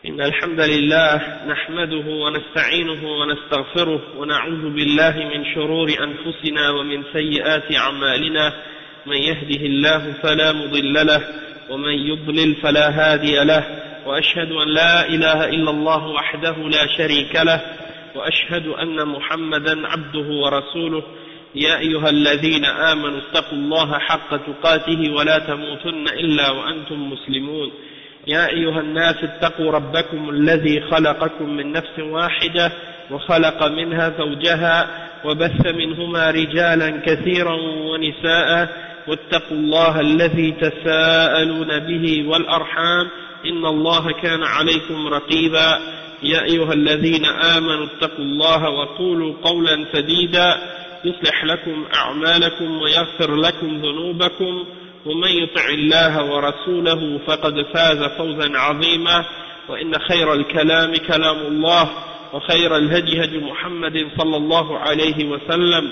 إن الحمد لله نحمده ونستعينه ونستغفره ونعوذ بالله من شرور أنفسنا ومن سيئات أعمالنا من يهده الله فلا مضل له ومن يضلل فلا هادي له وأشهد أن لا إله إلا الله وحده لا شريك له وأشهد أن محمدا عبده ورسوله يا أيها الذين آمنوا اتقوا الله حق تقاته ولا تموتن إلا وأنتم مسلمون يا أيها الناس اتقوا ربكم الذي خلقكم من نفس واحدة وخلق منها زوجها وبث منهما رجالا كثيرا ونساء واتقوا الله الذي تساءلون به والأرحام إن الله كان عليكم رقيبا يا أيها الذين آمنوا اتقوا الله وقولوا قولا سديدا يصلح لكم أعمالكم ويغفر لكم ذنوبكم ومن يطع الله ورسوله فقد فاز فوزا عظيما وإن خير الكلام كلام الله وخير الهدي هدي محمد صلى الله عليه وسلم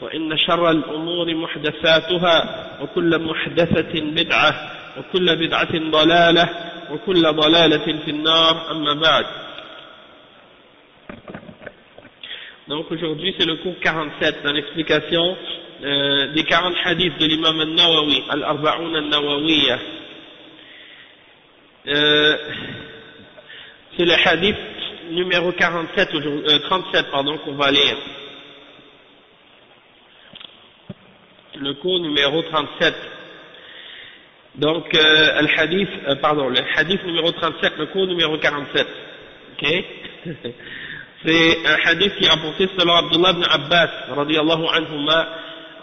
وإن شر الأمور محدثاتها وكل محدثة بدعة وكل بدعة ضلالة وكل ضلالة في النار أما بعد. Donc aujourd'hui c'est le cours 47 dans l'explication des 40 hadiths de l'imam al-Nawawi, al-Arba'un al-Nawawiyya. C'est le hadith numéro 37, 37 pardon, qu'on va lire. Le cours numéro 37. Donc le hadith numéro 37, le cours numéro 47. Ok. C'est un hadith qui est rapporté selon Abdullah ibn Abbas radiyallahu anhuma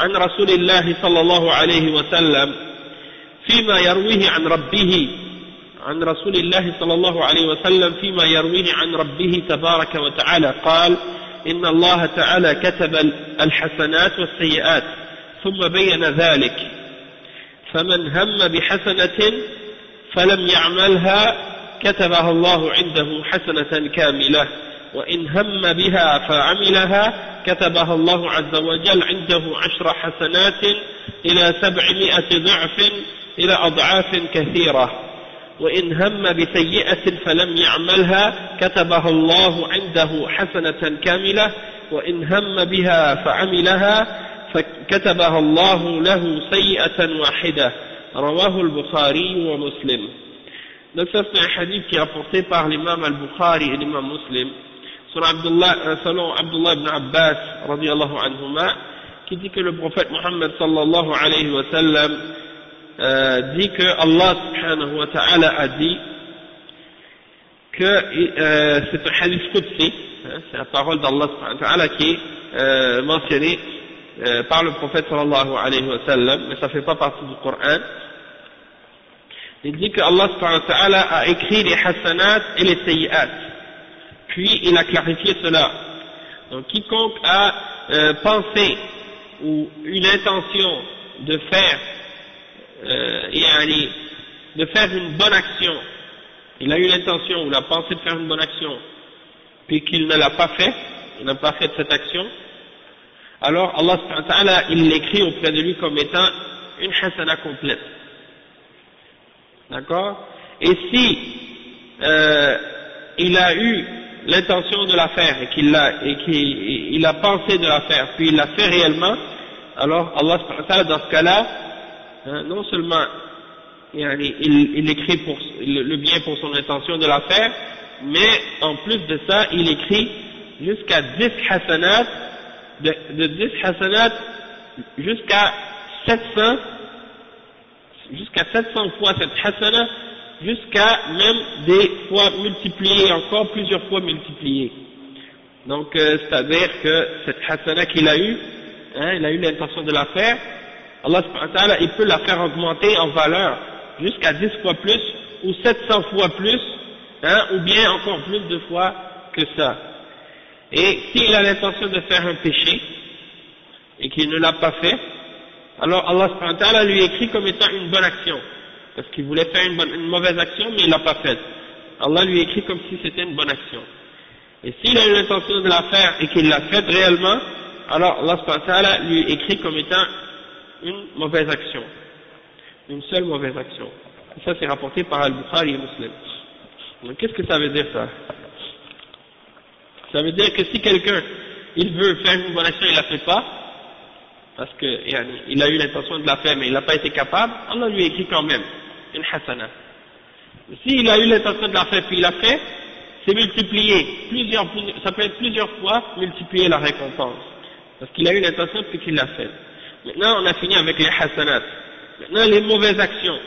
عن رسول الله صلى الله عليه وسلم فيما يرويه عن ربه عن رسول الله صلى الله عليه وسلم فيما يرويه عن ربه تبارك وتعالى قال إن الله تعالى كتب الحسنات والسيئات ثم بين ذلك فمن هم بحسنة فلم يعملها كتبها الله عنده حسنة كاملة وإن هم بها فعملها كتبها الله عز وجل عنده 10 حسنات إلى 700 ضعف إلى أضعاف كثيرة وإن هم بسيئة فلم يعملها كتبها الله عنده حسنة كاملة وإن هم بها فعملها فكتبها الله له سيئة واحدة رواه البخاري ومسلم. Donc ça c'est un hadith qui est rapporté par l'imam al-Bukhari et l'imam Muslim selon Abdullah ibn Abbas radiyallahu anhuma, qui dit que le prophète Muhammad sallallahu alayhi wa sallam dit que Allah subhanahu wa ta'ala a dit que c'est un hadith qudsi, c'est la parole d'Allah subhanahu wa ta'ala qui est mentionnée par le prophète sallallahu alayhi wa sallam, mais ça ne fait pas partie du Coran. Il dit que Allah subhanahu wa ta'ala a écrit les hasanat et les sayyi'at. Puis il a clarifié cela. Donc quiconque a pensé ou une intention de faire une bonne action, il a eu l'intention ou la pensée de faire une bonne action, puis qu'il ne l'a pas fait, il n'a pas fait cette action, alors Allah subhanahu wa ta'ala il l'écrit auprès de lui comme étant une hasana complète. D'accord? Et si il a eu l'intention de la faire et qu'il a pensé de la faire, puis il l'a fait réellement, alors Allah subhanahu wa ta'ala dans ce cas-là, non seulement il écrit pour le bien pour son intention de la faire, mais en plus de ça, il écrit jusqu'à 10 hasanat, de 10 hasanat jusqu'à 700 fois cette hasana, jusqu'à même des fois multipliées, encore plusieurs fois multipliées. Donc c'est-à-dire que cette hasana qu'il a eue, il a eu l'intention de la faire, Allah subhanahu wa ta'ala il peut la faire augmenter en valeur jusqu'à 10 fois plus ou 700 fois plus, ou bien encore plus de fois que ça. Et s'il a l'intention de faire un péché et qu'il ne l'a pas fait, alors Allah subhanahu wa ta'ala lui écrit comme étant une bonne action, parce qu'il voulait faire une mauvaise action mais il l'a pas faite. Allah lui écrit comme si c'était une bonne action. Et s'il a eu l'intention de la faire et qu'il l'a faite réellement, alors Allah subhanahu wa ta'ala lui écrit comme étant une mauvaise action, une seule mauvaise action. Et ça c'est rapporté par Al-Bukhari et Muslim. Donc qu'est-ce que ça veut dire ça? Ça veut dire que si quelqu'un, il veut faire une bonne action, il la fait pas, parce que il a eu l'intention de la faire mais il n'a pas été capable, Allah lui écrit quand même une hasana. S'il a eu l'intention de la faire puis il l'a fait, c'est multiplié, ça peut être plusieurs fois multiplier la récompense, parce qu'il a eu l'intention puis qu'il l'a fait. Maintenant on a fini avec les hasanats. Maintenant les mauvaises actions.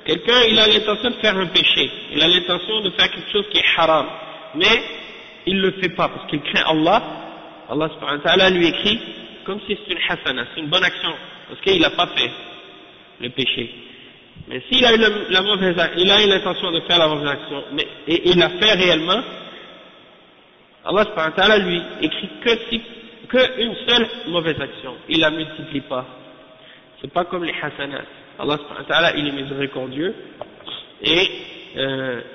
Quelqu'un il a l'intention de faire un péché, il a l'intention de faire quelque chose qui est haram, mais il ne le fait pas parce qu'il craint Allah. Allah subhanahu wa ta'ala lui écrit comme si c'est une hasana, c'est une bonne action, parce qu'il n'a pas fait le péché. Mais s'il a eu il a eu l'intention de faire la mauvaise action, et il l'a fait réellement, Allah subhanahu wa ta'ala lui écrit qu'une seule mauvaise action, il la multiplie pas. C'est pas comme les hasanats. Allah subhanahu wa ta'ala il est miséricordieux, et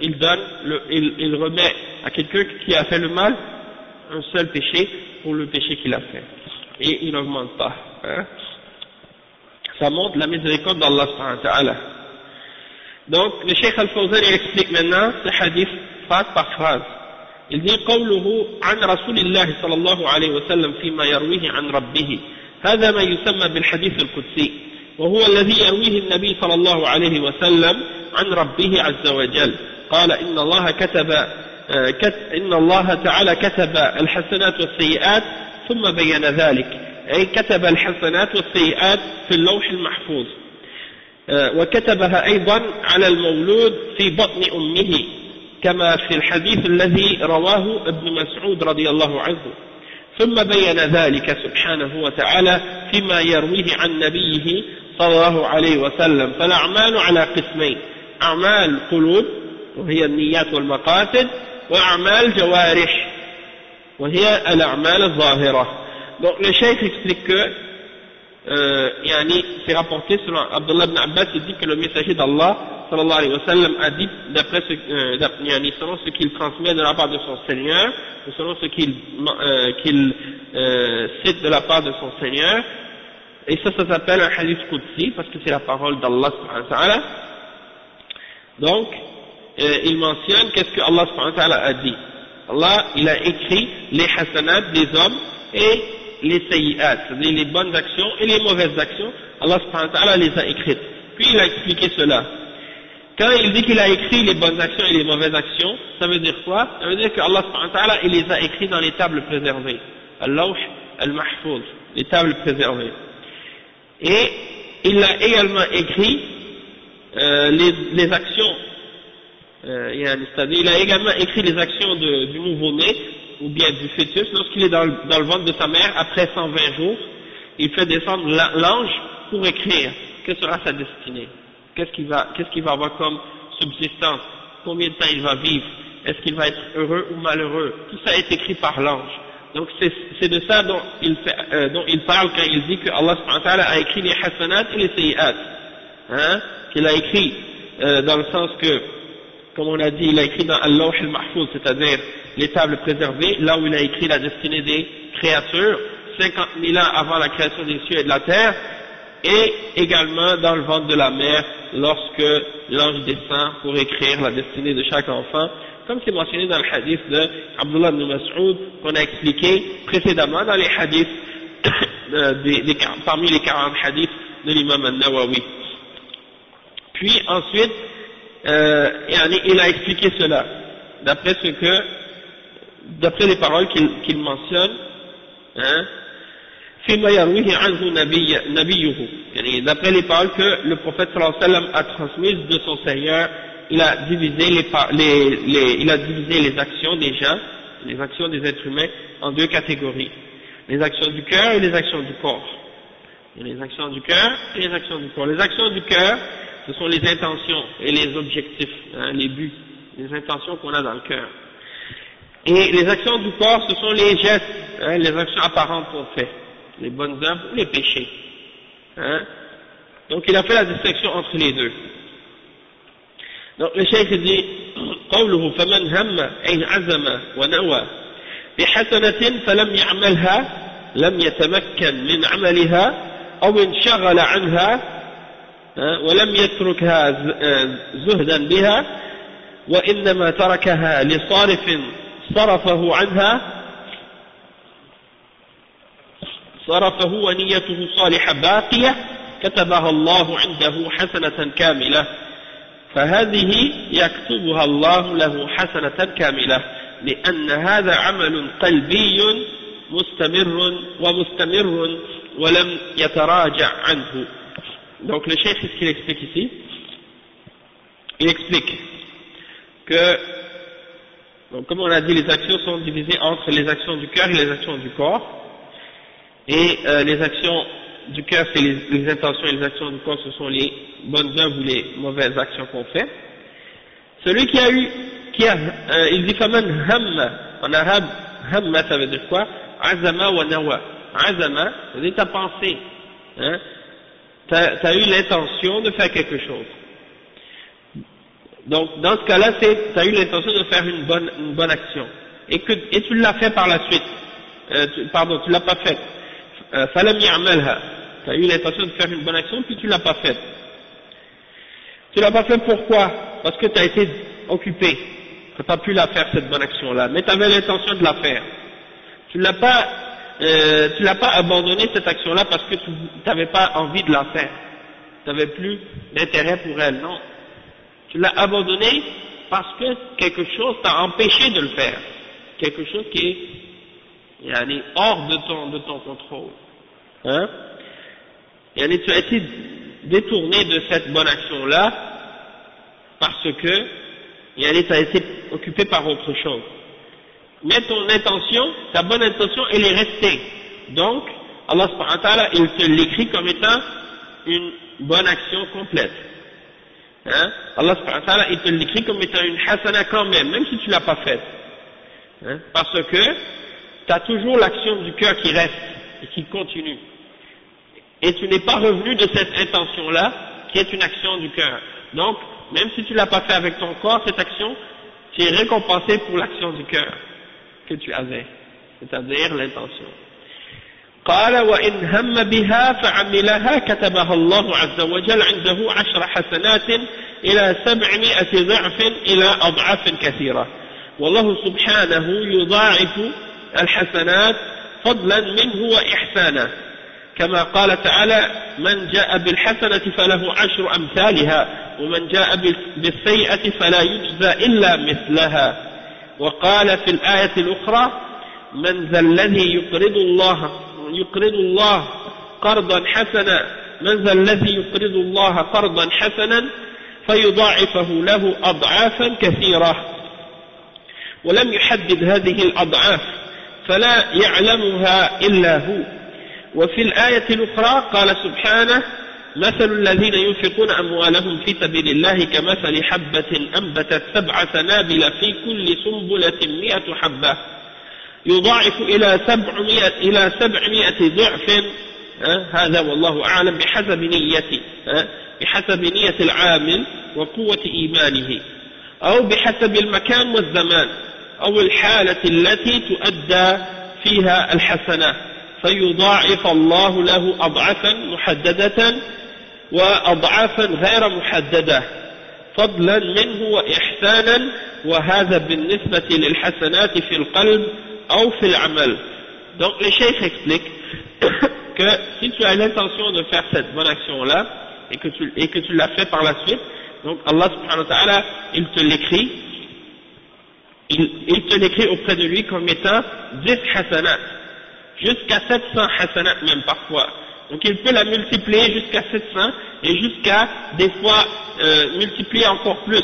il remet à quelqu'un qui a fait le mal un seul péché pour le péché qu'il a fait, et il n'augmente pas, hein. Ça montre la miséricorde d'Allah subhanahu wa ta'ala. Donc le Cheikh Al-Fawzan il explique maintenant ce hadith phrase par phrase. Il dit قوله عن رسول الله صلى الله عليه وسلم فيما يرويه عن ربه هذا ما يسمى بالحديث القدسي وهو الذي يرويه النبي صلى الله عليه وسلم عن ربه عز وجل قال إن الله تعالى كتب الحسنات والسيئات ثم بين ذلك أي كتب الحسنات والسيئات في اللوح المحفوظ وكتبها أيضا على المولود في بطن أمه كما في الحديث الذي رواه ابن مسعود رضي الله عنه ثم بين ذلك سبحانه وتعالى فيما يرويه عن نبيه صلى الله عليه وسلم فالأعمال على قسمين أعمال قلوب وهي النيات والمقاصد وأعمال جوارح وهي الأعمال الظاهرة. Donc le cheikh explique que c'est rapporté selon Abdullah ibn Abbas, il dit que le messager d'Allah sallallahu alayhi wa sallam a dit selon ce qu'il transmet de la part de son Seigneur ou selon ce qu'il cite de la part de son Seigneur, et ça s'appelle un hadith qudsi parce que c'est la parole d'Allah subhanahu wa ta'ala. Donc il mentionne qu'est-ce que Allah subhanahu wa ta'ala a dit. Allah il a écrit les hasanat des hommes et les sayyi'at, c'est-à-dire les bonnes actions et les mauvaises actions, Allah subhanahu wa ta'ala les a écrites. Puis il a expliqué cela. Quand il dit qu'il a écrit les bonnes actions et les mauvaises actions, ça veut dire quoi? Ça veut dire que Allah subhanahu wa ta'ala il les a écrits dans les tables préservées, al-lawh al-mahfouz, les tables préservées. Et il a également écrit les actions, c'est-à-dire il a également écrit les actions du nouveau-né ou bien du fœtus lorsqu'il est dans le ventre de sa mère après 120 jours. Il fait descendre l'ange pour écrire quelle sera sa destinée, qu'est-ce qu'il va avoir comme subsistance, combien de temps il va vivre, est-ce qu'il va être heureux ou malheureux, tout ça est écrit par l'ange. Donc c'est de ça dont il parle quand il dit que Allah subhanahu wa ta'ala a écrit les hasanat et les sayyi'at, hein, qu'il a écrit dans le sens que, comme on a dit, il a écrit dans al-lawh al-mahfouz, c'est-à-dire les tables préservées, là où il a écrit la destinée des créatures 50 000 ans avant la création des cieux et de la terre, et également dans le ventre de la mère lorsque l'ange descend pour écrire la destinée de chaque enfant, comme c'est mentionné dans le hadith de Abdullah ibn Mas'ud qu'on a expliqué précédemment dans les hadiths parmi les 40 hadiths de l'imam al-Nawawi. Puis ensuite il a expliqué cela d'après les paroles qu'il mentionne, hein, d'après les paroles que le prophète sallallahu alayhi wa sallam a transmises de son Seigneur. Il a divisé les actions des gens, les actions des êtres humains en deux catégories, les actions du cœur et les actions du corps. Et les actions du cœur et les actions du corps. Les actions du cœur, ce sont les intentions et les objectifs, hein, les buts, les intentions qu'on a dans le cœur. Et les actions du corps, ce sont les gestes, hein, les actions apparentes qu'on fait, les bonnes œuvres ou les péchés. Hein. Donc il a fait la distinction entre les deux. Donc le cheikh dit قوله فمن هم أي عزم ونوى بحسنة فلم يعملها لم يتمكن من عملها أو انشغل عنها ولم يتركها زهدا بها وإنما تركها لصارف صرفه عنها صرفه ونيته صالحة باقية كتبها الله عنده حسنة كاملة فهذه يكتبها الله له حسنة كاملة لأن هذا عمل قلبي مستمر ومستمر ولم يتراجع عنه. Donc le cheikh, qu'est-ce qu'il explique ici? Il explique que, donc, comme on a dit, les actions sont divisées entre les actions du cœur et les actions du corps. Et les actions du cœur, c'est les intentions, et les actions du corps, ce sont les bonnes œuvres ou les mauvaises actions qu'on fait. Celui qui a eu, il dit faman hamma, en arabe, hamma ça veut dire quoi? Azama wa nawa. Azama, ça veut dire ta pensée. Hein? T'as eu l'intention de faire quelque chose. Donc, dans ce cas-là, t'as eu l'intention de faire une bonne action. Et tu l'as fait par la suite. Tu l'as pas fait. Falam ya'malha. T'as eu l'intention de faire une bonne action, puis tu l'as pas fait. Tu l'as pas fait pourquoi? Parce que t'as été occupé. Tu n'as pas pu la faire, cette bonne action-là. Mais tu avais l'intention de la faire. Tu l'as pas abandonné cette action-là parce que tu n'avais pas envie de la faire. Tu n'avais plus d'intérêt pour elle, non. Tu l'as abandonné parce que quelque chose t'a empêché de le faire. Quelque chose qui est hors de ton contrôle. Hein? Tu as été détourné de cette bonne action-là parce que tu as été occupé par autre chose. Mais ton intention, ta bonne intention, elle est restée. Donc, Allah subhanahu wa ta'ala, il te l'écrit comme étant une bonne action complète. Hein? Allah subhanahu wa ta'ala, il te l'écrit comme étant une hasana quand même si tu l'as pas faite. Hein? Parce que tu as toujours l'action du cœur qui reste et qui continue. Et tu n'es pas revenu de cette intention-là, qui est une action du cœur. Donc, même si tu l'as pas fait avec ton corps, cette action, tu es récompensé pour l'action du cœur que tu avais, c'est-à-dire l'intention. قال وإن هم بها فعملها كتبها الله عز وجل عنده 10 حسنات إلى 700 ضعف إلى أضعاف كثيرة والله سبحانه يضاعف الحسنات فضلا منه وإحسانا كما قال تعالى من جاء بالحسنة فله 10 أمثالها ومن جاء بالسيئة فلا يجزى إلا مثلها وقال في الآية الأخرى من ذا الذي يقرض الله قرضا حسنا من ذا الذي يقرض الله قرضا حسنا فيضاعفه له أضعافا كثيرة ولم يحدد هذه الأضعاف فلا يعلمها إلا هو وفي الآية الأخرى قال سبحانه مثل الذين ينفقون أموالهم في سبيل الله كمثل حبة أنبتت 7 سنابل في كل سنبلة 100 حبة يضاعف إلى 700 ضعف هذا والله أعلم بحسب نية العامل وقوة إيمانه أو بحسب المكان والزمان أو الحالة التي تؤدى فيها الحسنة فيضاعف الله له أضعافا محددة وأضعافا غير محددة فضلا منه وإحسانا وهذا بالنسبة للحسنات في القلب أو في العمل. Donc le cheikh explique que si tu as l'intention de faire cette bonne action-là et que tu l'as fait par la suite, donc Allah subhanahu wa ta'ala il te l'écrit auprès de lui comme étant 10 hasanat jusqu'à 700 hasanat même parfois. Donc il peut la multiplier jusqu'à 700 et jusqu'à des fois multiplier encore plus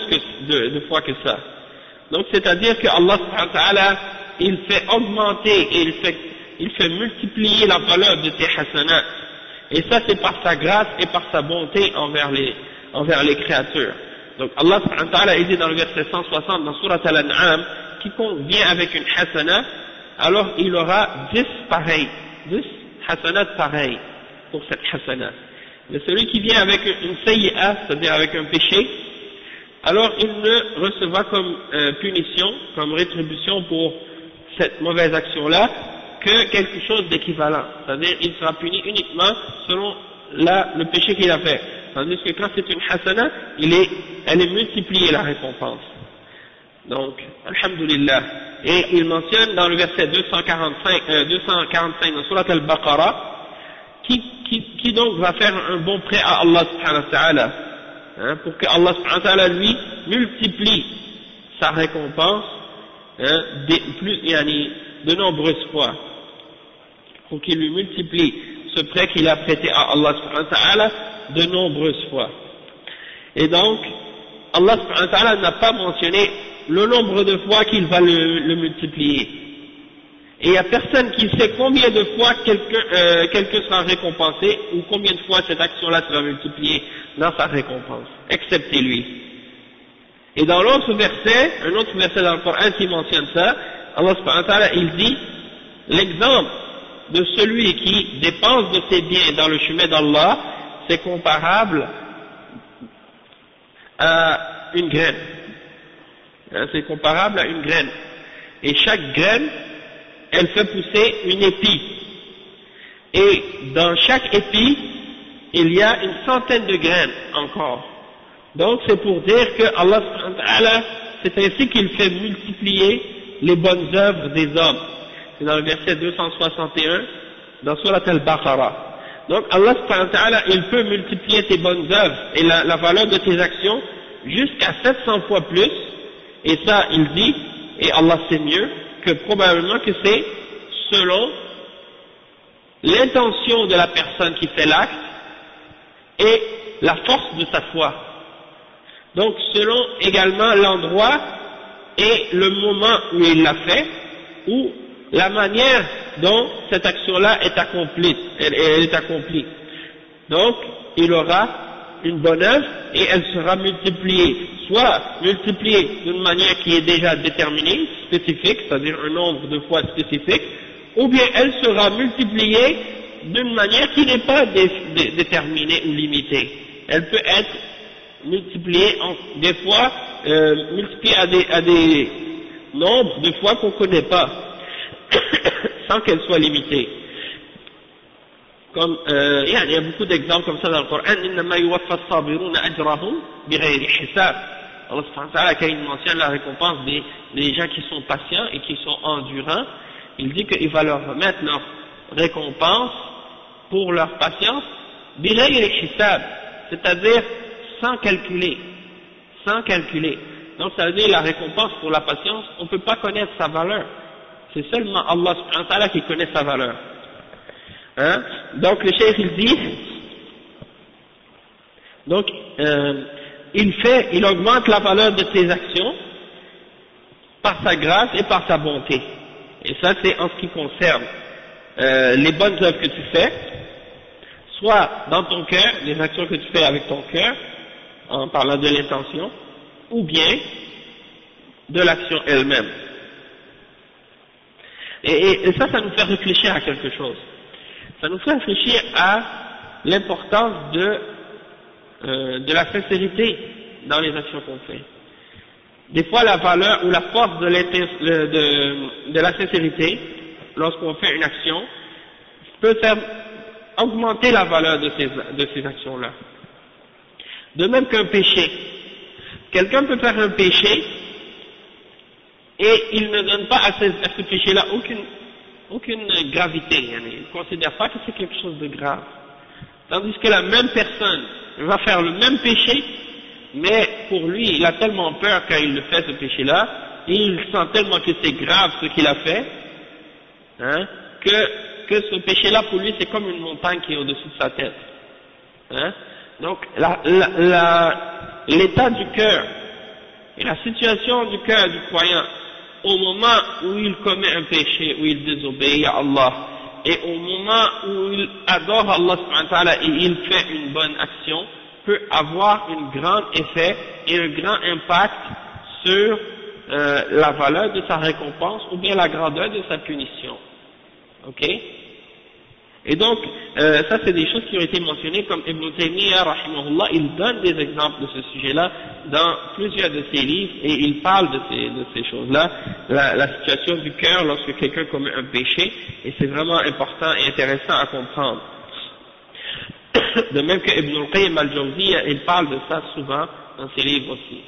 de fois que ça. Donc c'est-à-dire que Allah subhanahu wa ta'ala il fait augmenter et il fait multiplier la valeur de tes hasanats. Et ça c'est par sa grâce et par sa bonté envers les créatures. Donc Allah subhanahu wa ta'ala il dit dans le verset 160 dans Surat Al-An'am, quiconque vient avec une hasana, alors il aura 10 pareils, 10 hasanats pareils pour cette hasana. Mais celui qui vient avec une sayyi'a, c'est-à-dire avec un péché, alors il ne recevra comme punition, comme rétribution pour cette mauvaise action-là, que quelque chose d'équivalent. C'est-à-dire il sera puni uniquement selon le péché qu'il a fait. Tandis que quand c'est une hasana, elle est multipliée la récompense. Donc, alhamdulillah. Et il mentionne dans le verset 245 dans Surat al-Baqarah, qui donc va faire un bon prêt à Allah subhanahu wa ta'ala, hein, pour que Allah subhanahu wa ta'ala lui multiplie sa récompense, hein, de nombreuses fois, pour qu'il lui multiplie ce prêt qu'il a prêté à Allah subhanahu wa ta'ala de nombreuses fois. Et donc, Allah subhanahu wa ta'ala n'a pas mentionné le nombre de fois qu'il va le multiplier. Et il n'y a personne qui sait combien de fois quelqu'un sera récompensé ou combien de fois cette action-là sera multipliée dans sa récompense, excepté lui. Et dans l'autre verset, un autre verset dans le Coran qui mentionne ça, Allah subhanahu wa ta'ala, il dit, l'exemple de celui qui dépense de ses biens dans le chemin d'Allah, c'est comparable à une graine. C'est comparable à une graine. Et chaque graine, elle fait pousser une épi. Et dans chaque épi, il y a une centaine de graines encore. Donc c'est pour dire que Allah subhanahu wa ta'ala, c'est ainsi qu'il fait multiplier les bonnes œuvres des hommes. C'est dans le verset 261, dans Surat al-Baqarah. Donc Allah subhanahu wa ta'ala, il peut multiplier tes bonnes œuvres et la valeur de tes actions jusqu'à 700 fois plus. Et ça, il dit, et Allah sait mieux, que probablement que c'est selon l'intention de la personne qui fait l'acte et la force de sa foi. Donc selon également l'endroit et le moment où il l'a fait, ou la manière dont cette action-là est accomplie, elle est accomplie. Donc il aura une bonne œuvre et elle sera multipliée, soit multipliée d'une manière qui est déjà déterminée, spécifique, c'est-à-dire un nombre de fois spécifique, ou bien elle sera multipliée d'une manière qui n'est pas déterminée ou limitée. Elle peut être multipliée des fois, multipliée à des nombres de fois qu'on ne connaît pas, sans qu'elle soit limitée. Comme il y a beaucoup d'exemples comme ça dans le Coran. إنما يوفى الصابرون أجرهم بغير حساب. Allah subhanahu wa ta'ala, quand il mentionne la récompense des gens qui sont patients et qui sont endurants, il dit qu'il va leur remettre leur récompense pour leur patience بغير حساب, c'est-à-dire sans calculer, sans calculer. Donc ça veut dire la récompense pour la patience, on ne peut pas connaître sa valeur. C'est seulement Allah subhanahu wa ta'ala qui connaît sa valeur. Hein? Donc le cheikh il dit, donc il augmente la valeur de tes actions par sa grâce et par sa bonté. Et ça c'est en ce qui concerne les bonnes œuvres que tu fais, soit dans ton cœur, les actions que tu fais avec ton cœur, en parlant de l'intention, ou bien de l'action elle-même. Et ça nous fait réfléchir à quelque chose. Ça nous fait réfléchir à l'importance de la sincérité dans les actions qu'on fait. Des fois, la valeur ou la force de la sincérité, lorsqu'on fait une action, peut faire augmenter la valeur de ces actions-là. De même qu'un péché. Quelqu'un peut faire un péché et il ne donne pas à ce péché-là aucune gravité, il ne considère pas que c'est quelque chose de grave. Tandis que la même personne va faire le même péché, mais pour lui, il a tellement peur quand il le fait ce péché-là, et il sent tellement que c'est grave ce qu'il a fait, hein, que ce péché-là pour lui c'est comme une montagne qui est au-dessus de sa tête. Hein. Donc l'état du cœur et la situation du cœur du croyant au moment où il commet un péché, où il désobéit à Allah, et au moment où il adore Allah subhanahu wa ta'ala et il fait une bonne action, peut avoir un grand effet et un grand impact sur la valeur de sa récompense ou bien la grandeur de sa punition. Ok? Et donc, ça c'est des choses qui ont été mentionnées, comme Ibn Taymiyyah, rahimahullah, il donne des exemples de ce sujet-là dans plusieurs de ses livres, et il parle de ces choses-là, la situation du cœur lorsque quelqu'un commet un péché, et c'est vraiment important et intéressant à comprendre. De même que Ibn al-Qayyim al-Jawziyya, il parle de ça souvent dans ses livres aussi.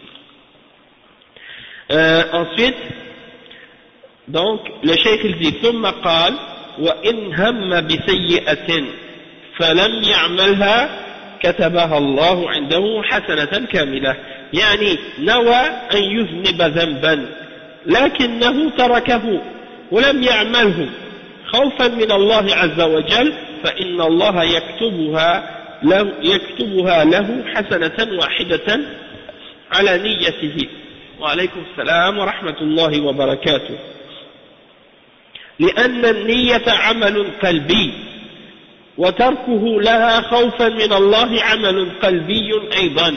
Ensuite, donc, le cheikh il dit, ثم قال وإن هم بسيئة فلم يعملها كتبها الله عنده حسنة كاملة. يعني نوى أن يذنب ذنبا لكنه تركه ولم يعمله خوفا من الله عز وجل فإن الله يكتبها له حسنة واحدة على نيته. وعليكم السلام ورحمة الله وبركاته. لأن النية عمل قلبي وتركه لها خوفا من الله عمل قلبي أيضا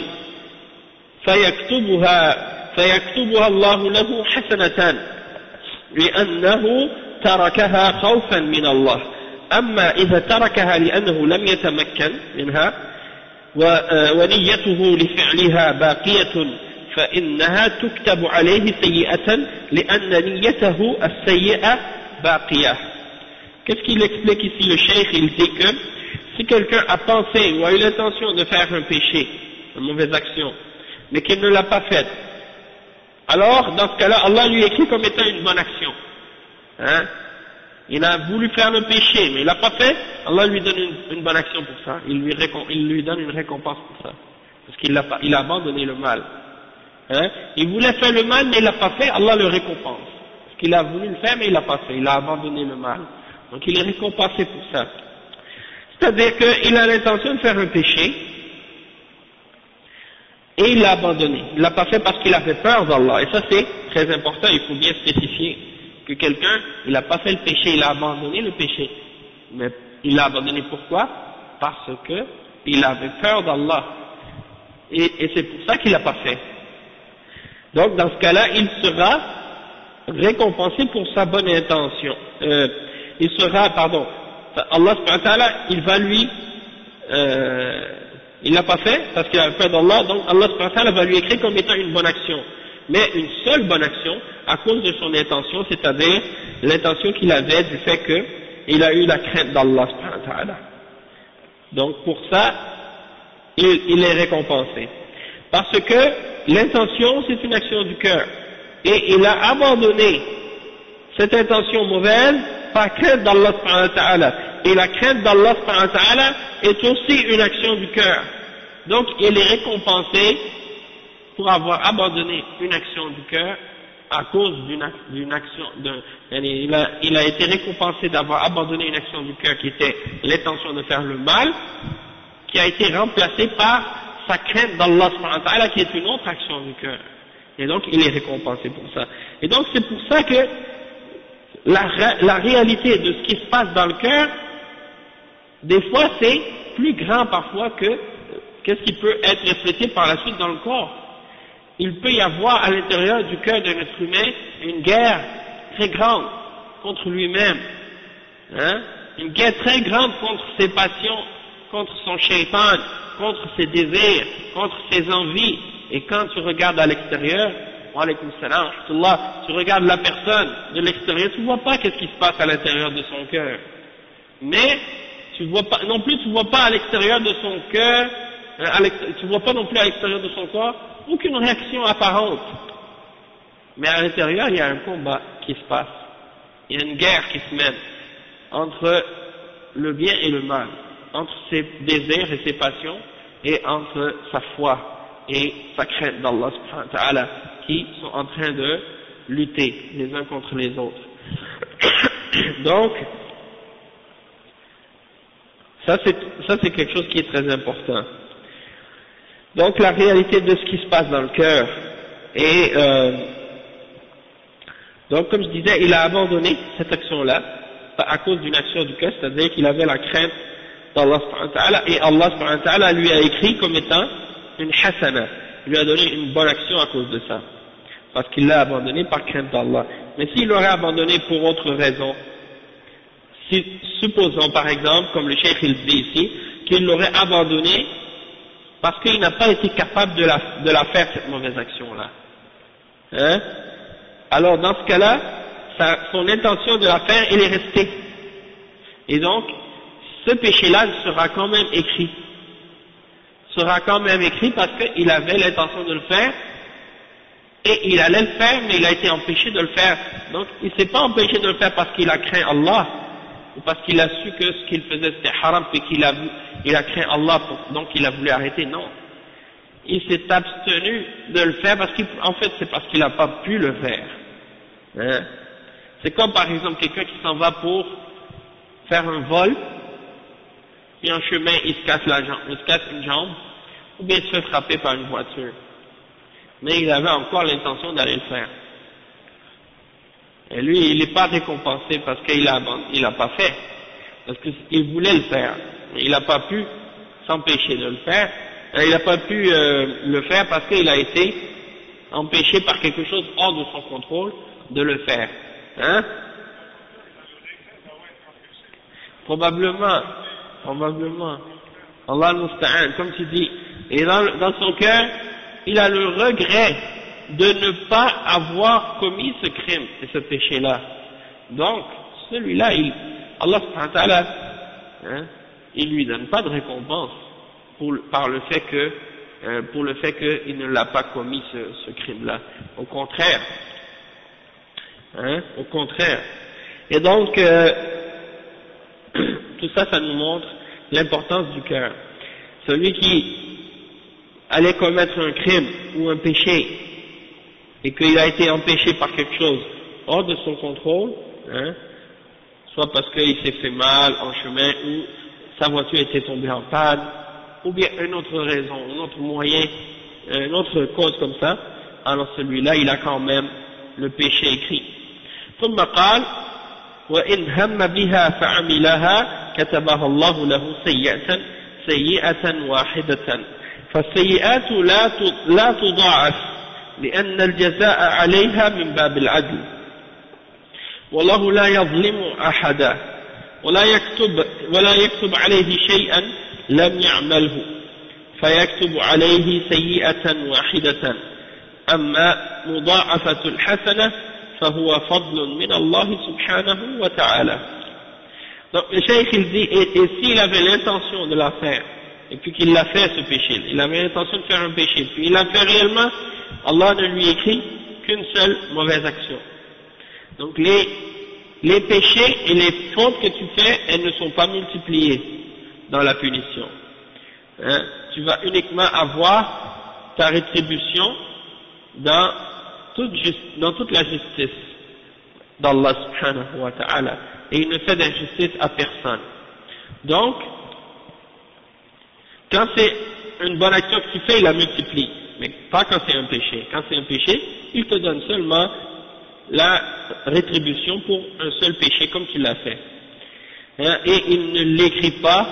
فيكتبها الله له حسنة لأنه تركها خوفا من الله. أما إذا تركها لأنه لم يتمكن منها ونيته لفعلها باقية فإنها تكتب عليه سيئة لأن نيته السيئة باقية. Qu'est-ce qu'il explique ici le cheikh? Il dit que si quelqu'un a pensé ou a eu l'intention de faire un péché, une mauvaise action, mais qu'il ne l'a pas faite, alors dans ce cas-là, Allah lui écrit comme étant une bonne action. Hein? Il a voulu faire le péché, mais il l'a pas fait, Allah lui donne une bonne action pour ça. Il lui donne une récompense pour ça. Parce qu'il a abandonné le mal. Hein? Il voulait faire le mal, mais il l'a pas fait, Allah le récompense. Parce qu'il a voulu le faire, mais il l'a pas fait. Il a abandonné le mal. Donc il est récompensé pour ça. C'est-à-dire qu'il a l'intention de faire un péché, et il l'a abandonné. Il l'a pas fait parce qu'il avait peur d'Allah. Et ça c'est très important, il faut bien spécifier que quelqu'un, il n'a pas fait le péché, il a abandonné le péché. Mais il l'a abandonné pourquoi? Parce que il avait peur d'Allah. Et c'est pour ça qu'il l'a pas fait. Donc dans ce cas-là, il sera récompensé pour sa bonne intention. Allah subhanahu wa ta'ala, il va lui, il l'a pas fait parce qu'il a peur d'Allah, donc Allah subhanahu wa ta'ala va lui écrire comme étant une bonne action. Mais une seule bonne action à cause de son intention, c'est-à-dire l'intention qu'il avait du fait qu'il a eu la crainte d'Allah subhanahu wa ta'ala. Donc pour ça, il est récompensé. Parce que l'intention, c'est une action du cœur. Et il a abandonné cette intention mauvaise par crainte d'Allah subhanahu wa ta'ala. Et la crainte d'Allah subhanahu wa ta'ala est aussi une action du cœur. Donc il est récompensé pour avoir abandonné une action du cœur à cause d'une action, il a été récompensé d'avoir abandonné une action du cœur qui était l'intention de faire le mal, qui a été remplacée par sa crainte d'Allah subhanahu wa ta'ala qui est une autre action du cœur. Et donc il est récompensé pour ça. Et donc c'est pour ça que la réalité de ce qui se passe dans le cœur, des fois c'est plus grand parfois que qu'est-ce qui peut être reflété par la suite dans le corps. Il peut y avoir à l'intérieur du cœur d'un être humain une guerre très grande contre lui-même, hein? Une guerre très grande contre ses passions, contre son shaitan, contre ses désirs, contre ses envies. Et quand tu regardes à l'extérieur, wa alaykoum salam, tu regardes la personne de l'extérieur, tu ne vois pas qu'est-ce qui se passe à l'intérieur de son cœur. Mais tu vois pas, non plus tu vois pas à l'extérieur de son cœur, tu vois pas non plus à l'extérieur de son corps aucune réaction apparente. Mais à l'intérieur, il y a un combat qui se passe. Il y a une guerre qui se mène entre le bien et le mal, entre ses désirs et ses passions, et entre sa foi et sa crainte d'Allah subhanahu wa ta'ala, qui sont en train de lutter les uns contre les autres. Donc, ça c'est quelque chose qui est très important. Donc la réalité de ce qui se passe dans le cœur. Et donc comme je disais, il a abandonné cette action-là à cause d'une action du cœur, c'est-à-dire qu'il avait la crainte d'Allah subhanahu wa ta'ala, et Allah subhanahu wa ta'ala lui a écrit comme étant une hasana, lui a donné une bonne action à cause de ça, parce qu'il l'a abandonné par crainte d'Allah. Mais s'il l'aurait abandonné pour autre raison, supposons par exemple, comme le cheikh il dit ici, qu'il l'aurait abandonné parce qu'il n'a pas été capable de la faire, cette mauvaise action-là. Hein? Alors dans ce cas-là, son intention de la faire, elle est restée. Et donc, ce péché-là sera quand même écrit. Sera quand même écrit parce qu'il avait l'intention de le faire, et il allait le faire, mais il a été empêché de le faire. Donc il ne s'est pas empêché de le faire parce qu'il a craint Allah, ou parce qu'il a su que ce qu'il faisait c'était haram, et qu'il a craint Allah, donc il a voulu arrêter. Non, il s'est abstenu de le faire parce qu'en fait c'est parce qu'il n'a pas pu le faire. Hein? C'est comme par exemple quelqu'un qui s'en va pour faire un vol, puis en chemin il se casse une jambe, ou bien il se fait frapper par une voiture. Mais il avait encore l'intention d'aller le faire. Et lui, il n'est pas récompensé parce qu'il l'a pas fait, parce qu'il voulait le faire. Il n'a pas pu s'empêcher de le faire. Il n'a pas pu le faire parce qu'il a été empêché par quelque chose hors de son contrôle de le faire. Hein? Probablement. Allah al-Musta'an, comme tu dis. Et dans son cœur, il a le regret de ne pas avoir commis ce crime et ce péché-là. Donc, celui-là, Allah subhanahu wa ta'ala, hein, il lui donne pas de récompense pour le fait qu'il ne l'a pas commis ce crime-là. Au contraire. Hein, au contraire. Et donc, tout ça, ça nous montre l'importance du cœur. Celui qui allait commettre un crime ou un péché et qu'il a été empêché par quelque chose hors de son contrôle, hein, soit parce qu'il s'est fait mal en chemin ou sa voiture était tombée en panne, ou bien une autre raison, un autre moyen, une autre cause comme ça, alors celui-là il a quand même le péché écrit. ثم قال وإن هم بها فعملها كتبها الله له سيئة واحدة فالسيئات لا تضاعف لأن الجزاء عليها من باب العدل والله لا يظلم أحدا ولا يكتب عليه شيئا لم يعمله فيكتب عليه سيئة واحدة أما مضاعفة الحسنة فهو فضل من الله سبحانه وتعالى. Donc le cheikh il dit, et s'il avait l'intention de la faire, et puis qu'il l'a fait ce péché, il avait l'intention de faire un péché, puis il l'a fait réellement, Allah ne lui écrit qu'une seule mauvaise action. Donc les péchés et les fautes que tu fais, elles ne sont pas multipliées dans la punition. Hein? Tu vas uniquement avoir ta rétribution dans toute la justice d'Allah subhanahu wa ta'ala. Et il ne fait d'injustice à personne. Donc, quand c'est une bonne action que tu fais, il la multiplie. Mais pas quand c'est un péché. Quand c'est un péché, il te donne seulement la rétribution pour un seul péché comme tu l'as fait. Hein? Et il ne l'écrit pas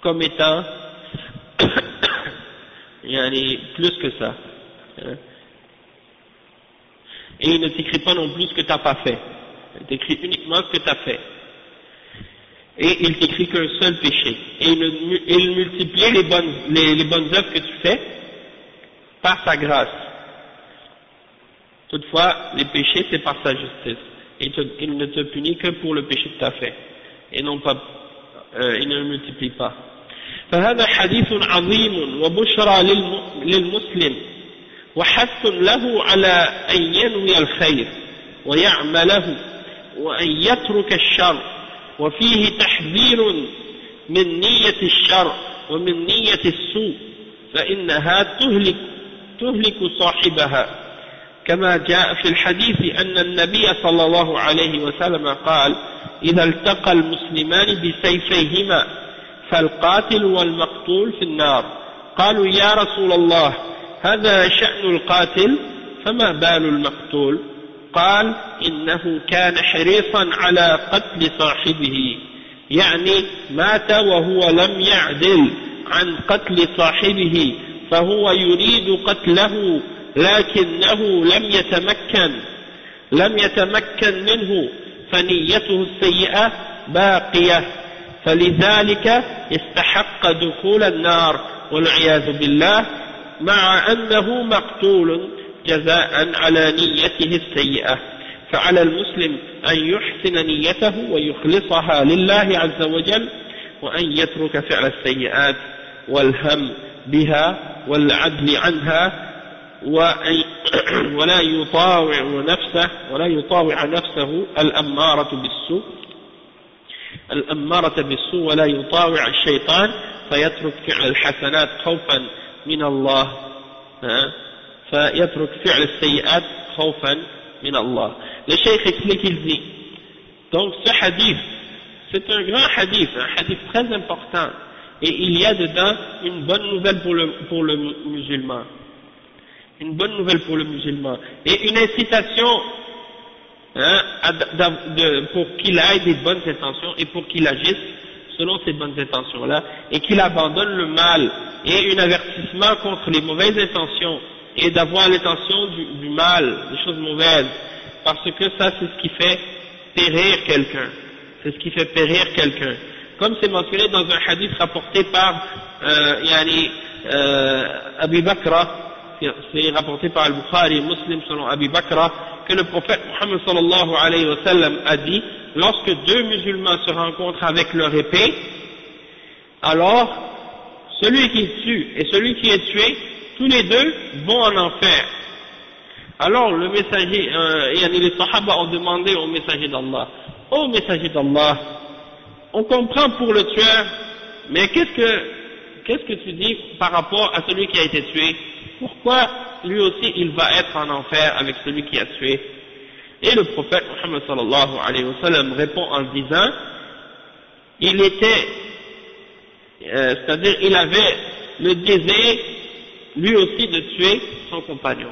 comme étant plus que ça. Hein? Et il ne t'écrit pas non plus ce que tu n'as pas fait. Il t'écrit uniquement ce que tu as fait. Et il t'écrit qu'un seul péché. Et il multiplie les bonnes œuvres que tu fais par sa grâce. Toutefois, les péchés, c'est par sa justice. Et il ne te punit que pour le péché que tu as fait. Et non pas, il ne le multiplie pas. فهذا حديث عظيم وبشرى للمسلم وحث له على أن ينوي الخير ويعمله وأن يترك الشر وفيه تحذير من نية الشر ومن نية السوء فإنها تهلك صاحبها كما جاء في الحديث أن النبي صلى الله عليه وسلم قال إذا التقى المسلمان بسيفيهما فالقاتل والمقتول في النار قالوا يا رسول الله هذا شأن القاتل فما بال المقتول قال إنه كان حريصا على قتل صاحبه يعني مات وهو لم يعدل عن قتل صاحبه فهو يريد قتله لكنه لم يتمكن منه فنيته السيئة باقية فلذلك استحق دخول النار والعياذ بالله مع أنه مقتول جزاء على نيته السيئة فعلى المسلم أن يحسن نيته ويخلصها لله عز وجل وأن يترك فعل السيئات والهم بها والعدل عنها ولا يطاوع نفسه الأمارة بالسوء ولا يطاوع الشيطان فيترك فعل الحسنات خوفا من الله فيترك فعل السيئات خوفا من Allah. Le cheikh explique, il dit, donc ce hadith, c'est un grand hadith, un hadith très important, et il y a dedans une bonne nouvelle pour le musulman. Une bonne nouvelle pour le musulman. Et une incitation pour qu'il ait des bonnes intentions et pour qu'il agisse selon ces bonnes intentions-là, et qu'il abandonne le mal, et un avertissement contre les mauvaises intentions, et d'avoir l'intention du mal, des choses mauvaises, parce que ça c'est ce qui fait périr quelqu'un. C'est ce qui fait périr quelqu'un. Comme c'est mentionné dans un hadith rapporté par Abi Bakra, c'est rapporté par Al-Bukhari, Muslim selon Abi Bakra, que le prophète Muhammad sallallahu alayhi wa sallam a dit, lorsque deux musulmans se rencontrent avec leur épée, alors celui qui tue et celui qui est tué, tous les deux vont en enfer. Alors le messager, les Sahaba ont demandé au messager d'Allah, ô messager d'Allah, on comprend pour le tueur, mais qu'est-ce que tu dis par rapport à celui qui a été tué? Pourquoi lui aussi il va être en enfer avec celui qui a tué? Et le prophète Muhammad sallallahu alayhi wa sallam répond en disant, il était, c'est-à-dire il avait le désir lui aussi de tuer son compagnon.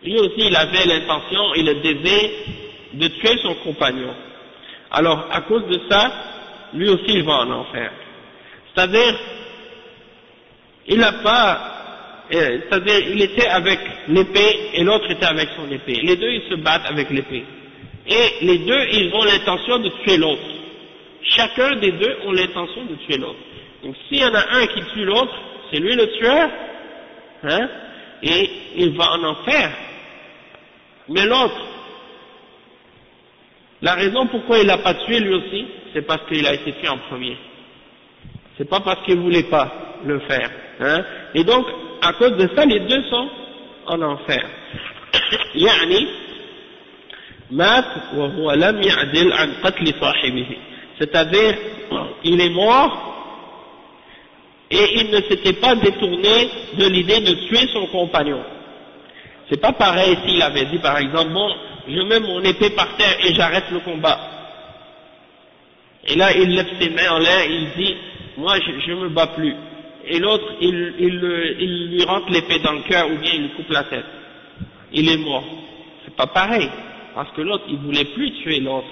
Lui aussi il avait l'intention et le désir de tuer son compagnon. Alors à cause de ça, lui aussi il va en enfer. C'est-à-dire, il était avec l'épée et l'autre était avec son épée. Les deux ils se battent avec l'épée. Et les deux ils ont l'intention de tuer l'autre. Chacun des deux ont l'intention de tuer l'autre. Donc s'il y en a un qui tue l'autre, c'est lui le tueur, et il va en enfer. Mais l'autre, la raison pourquoi il l'a pas tué lui aussi, c'est parce qu'il a été tué en premier. C'est pas parce qu'il voulait pas le faire. Et donc, à cause de ça, les deux sont en enfer. يعني مات وهو لم يعدل عن قتل صاحبه. C'est-à-dire, il est mort et il ne s'était pas détourné de l'idée de tuer son compagnon. C'est pas pareil s'il avait dit par exemple, bon, je mets mon épée par terre et j'arrête le combat. Et là il lève ses mains en l'air et il dit, moi je me bats plus. Et l'autre il lui rentre l'épée dans le cœur ou bien il lui coupe la tête. Il est mort. C'est pas pareil. Parce que l'autre il voulait plus tuer l'autre.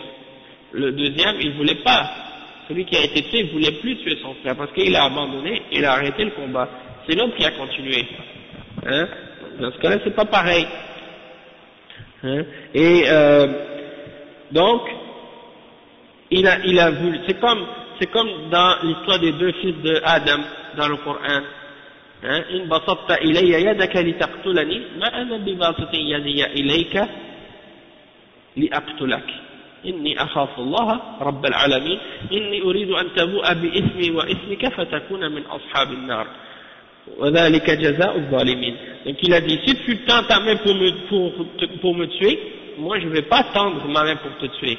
Le deuxième il voulait pas. Celui qui a été tué il voulait plus tuer son frère parce qu'il a abandonné, il a arrêté le combat. C'est l'autre qui a continué. Dans ce cas-là, c'est pas pareil. Et donc, il a voulu. C'est comme dans l'histoire des deux fils de Adam dans le Coran. In basatta ilayya yadaka litaqtulani, ma ana bibasitin yadiya ilayka liaqtulak. Inni akhafu Allah rabbal alamin. Inni uridu an tabu'a bi ismi wa ismika fatakuna min ashabin nar. وذلك جزاء الظالمين. Donc il a dit, si tu tends ta main pour me tuer, moi je ne vais pas tendre ma main pour te tuer.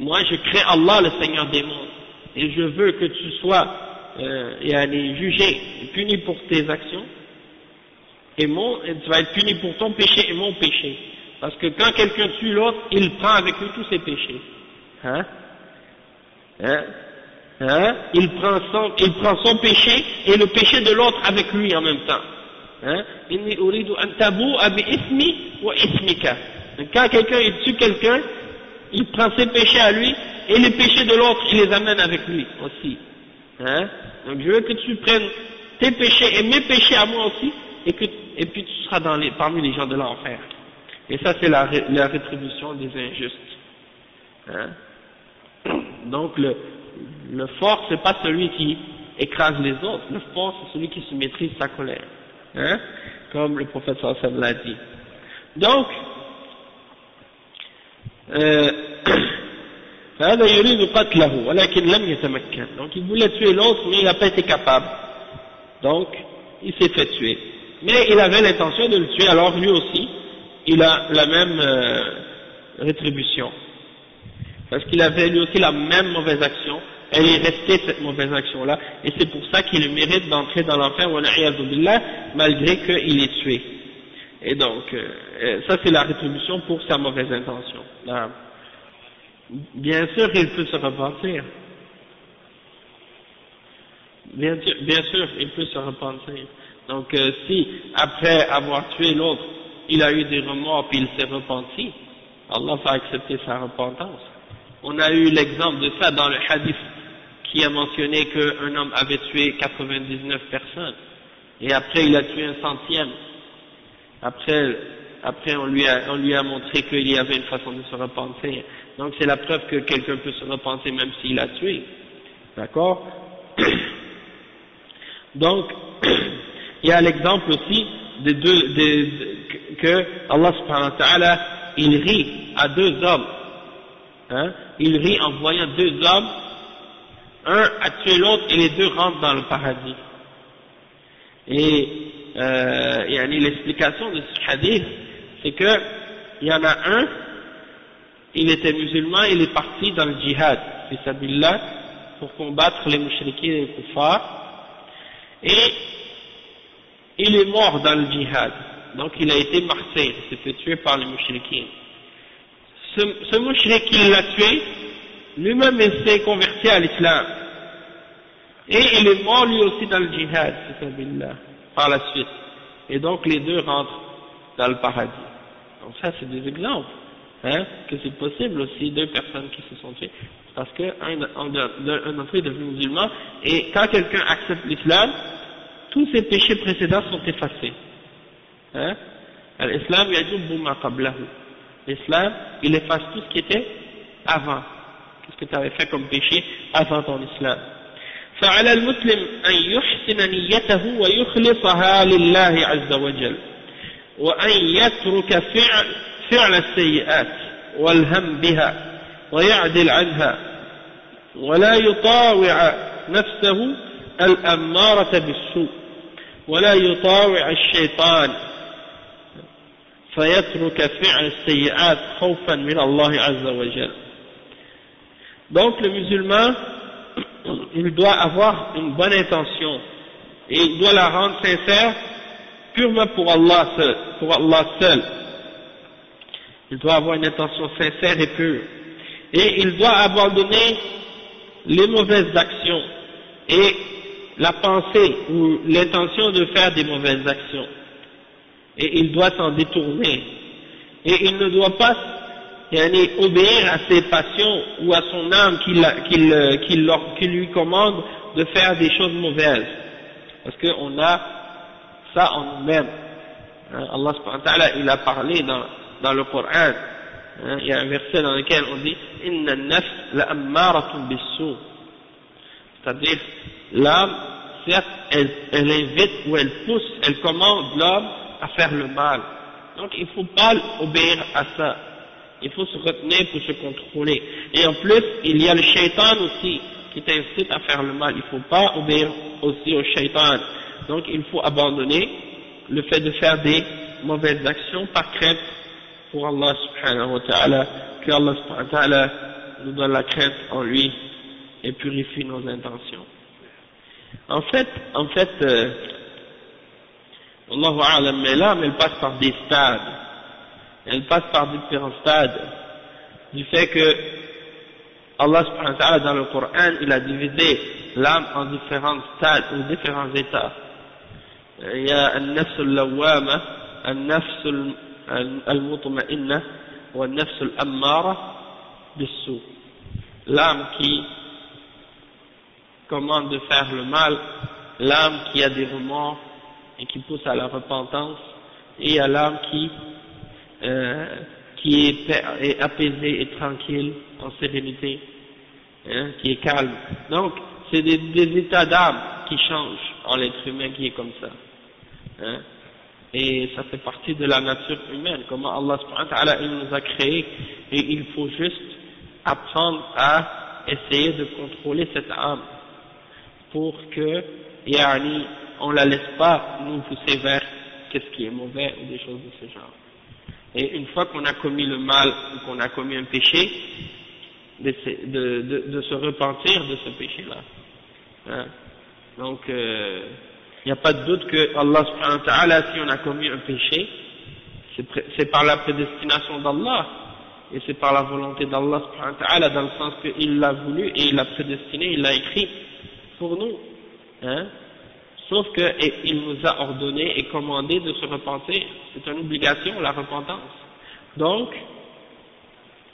Moi je crains Allah le Seigneur des mondes et je veux que tu sois jugé et puni pour tes actions et tu vas être puni pour ton péché et mon péché, parce que quand quelqu'un tue l'autre il prend avec lui tous ses péchés. Il prend son péché et le péché de l'autre avec lui en même temps. Inni uridu an tabu'a bi ismi wa ismika. Quand quelqu'un il tue quelqu'un, il prend ses péchés à lui et les péchés de l'autre il les amène avec lui aussi. Donc je veux que tu prennes tes péchés et mes péchés à moi aussi et puis tu seras parmi les gens de l'enfer. Et ça c'est la rétribution des injustes. Donc le fort, c'est pas celui qui écrase les autres. Le fort, c'est celui qui se maîtrise sa colère. Comme le prophète sallallahu alayhi wa sallam l'a dit. Donc, donc il voulait tuer l'autre, mais il n'a pas été capable. Donc, il s'est fait tuer. Mais il avait l'intention de le tuer, alors lui aussi, il a la même rétribution. Parce qu'il avait lui aussi la même mauvaise action, elle est restée cette mauvaise action-là, et c'est pour ça qu'il mérite d'entrer dans l'enfer, malgré qu'il est tué. Et donc, ça c'est la rétribution pour sa mauvaise intention. Là. Bien sûr, il peut se repentir. Bien sûr, il peut se repentir. Donc, si après avoir tué l'autre, il a eu des remords puis il s'est repenti, Allah va accepter sa repentance. On a eu l'exemple de ça dans le hadith qui a mentionné qu'un homme avait tué 99 personnes et après il a tué un centième. Après on lui a montré qu'il y avait une façon de se repentir. Donc c'est la preuve que quelqu'un peut se repentir même s'il a tué. D'accord? Donc, il y a l'exemple aussi que Allah subhanahu wa ta'ala, il rit à deux hommes. Hein? Il rit en voyant deux hommes, un a tué l'autre et les deux rentrent dans le paradis. Et l'explication de ce hadith, c'est que il y en a un, il était musulman, il est parti dans le djihad, fi sabilillah, pour combattre les mouchriquins et les kuffars, et il est mort dans le djihad, donc il a été martyr, il s'est fait tuer par les mouchriquins. Ce mouchrik qui l'a tué, lui-même il s'est converti à l'islam, et il est mort lui aussi dans le djihad, fi sabilillah, par la suite, et donc les deux rentrent dans le paradis. Donc ça c'est des exemples. Hein, que c'est possible aussi deux personnes qui se sont tuées, parce qu'un d'entre eux est devenu musulman, et quand quelqu'un accepte l'islam, tous ses péchés précédents sont effacés. Hein? L'islam yajubu ma qablahu. L'islam, il efface tout ce qui était avant. Qu'est-ce que tu avais fait comme péché avant ton islam? فعلى المسلم أن يحسن نيته ويخلصها لله عز وجل وأن يترك فعل السيئات والهم بها ويعدل عنها ولا يطاوع نفسه الأمارة بالسوء ولا يطاوع الشيطان فيترك فعل السيئات خوفا من الله عز وجل. Donc le musulman, il doit avoir une bonne intention et il doit la rendre sincère purement pour Allah seul. Il doit avoir une intention sincère et pure. Et il doit abandonner les mauvaises actions et la pensée ou l'intention de faire des mauvaises actions. Et il doit s'en détourner. Et il ne doit pas obéir à ses passions ou à son âme qui lui commande de faire des choses mauvaises. Parce qu'on a ça en nous-mêmes. Allah subhanahu wa ta'ala, il a parlé dans le Coran, il y a un verset dans lequel on dit Inna an-nafs la'ammaratun bis-su', c'est-à-dire l'âme, certes, elle invite ou elle pousse, elle commande l'homme à faire le mal. Donc il ne faut pas obéir à ça, il faut se retenir pour se contrôler. Et en plus, il y a le shaitan aussi qui t'incite à faire le mal, il ne faut pas obéir aussi au shaitan. Donc il faut abandonner le fait de faire des mauvaises actions par crainte pour Allah subhanahu wa ta'ala, que Allah subhanahu wa ta'ala nous donne la crainte en lui et purifie nos intentions. En fait, Allahu a'lam, mais l'âme elle passe par des stades, elle passe par différents stades, du fait que Allah subhanahu wa ta'ala dans le Coran, il a divisé l'âme en différents stades ou différents états. Il y a النفس اللوامة, النفس المطمئنة, والنفس الأمارة بالسوء. L'âme qui commande de faire le mal, l'âme qui a des remords et qui pousse à la repentance, et il y a l'âme qui est apaisée et tranquille, en sérénité, hein, qui est calme. Donc, c'est des états d'âme qui changent en l'être humain qui est comme ça. Hein? Et ça fait partie de la nature humaine, comment Allah subhanahu wa ta'ala il nous a créés, et il faut juste apprendre à essayer de contrôler cette âme pour que on la laisse pas nous pousser vers qu'est-ce qui est mauvais ou des choses de ce genre. Et une fois qu'on a commis le mal ou qu'on a commis un péché, de se repentir de ce péché-là. Hein? Donc, il n'y a pas de doute que Allah subhanahu wa ta'ala, si on a commis un péché, c'est par la prédestination d'Allah, et c'est par la volonté d'Allah subhanahu wa ta'ala, dans le sens qu'il l'a voulu et il l'a prédestiné, il l'a écrit pour nous. Hein? Sauf qu'il nous a ordonné et commandé de se repentir. C'est une obligation, la repentance. Donc,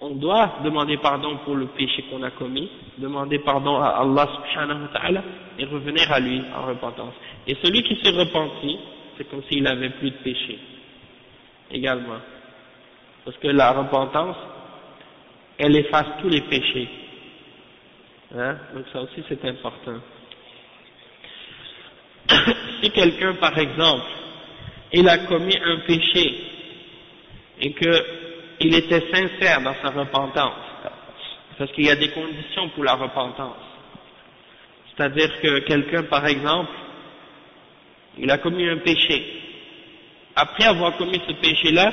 on doit demander pardon pour le péché qu'on a commis, demander pardon à Allah subhanahu wa ta'ala et revenir à lui en repentance. Et celui qui s'est repenti, c'est comme s'il n'avait plus de péché. Également. Parce que la repentance, elle efface tous les péchés. Hein? Donc ça aussi c'est important. Si quelqu'un, par exemple, il a commis un péché et qu'il était sincère dans sa repentance, parce qu'il y a des conditions pour la repentance. C'est-à-dire que quelqu'un, par exemple, il a commis un péché. Après avoir commis ce péché-là,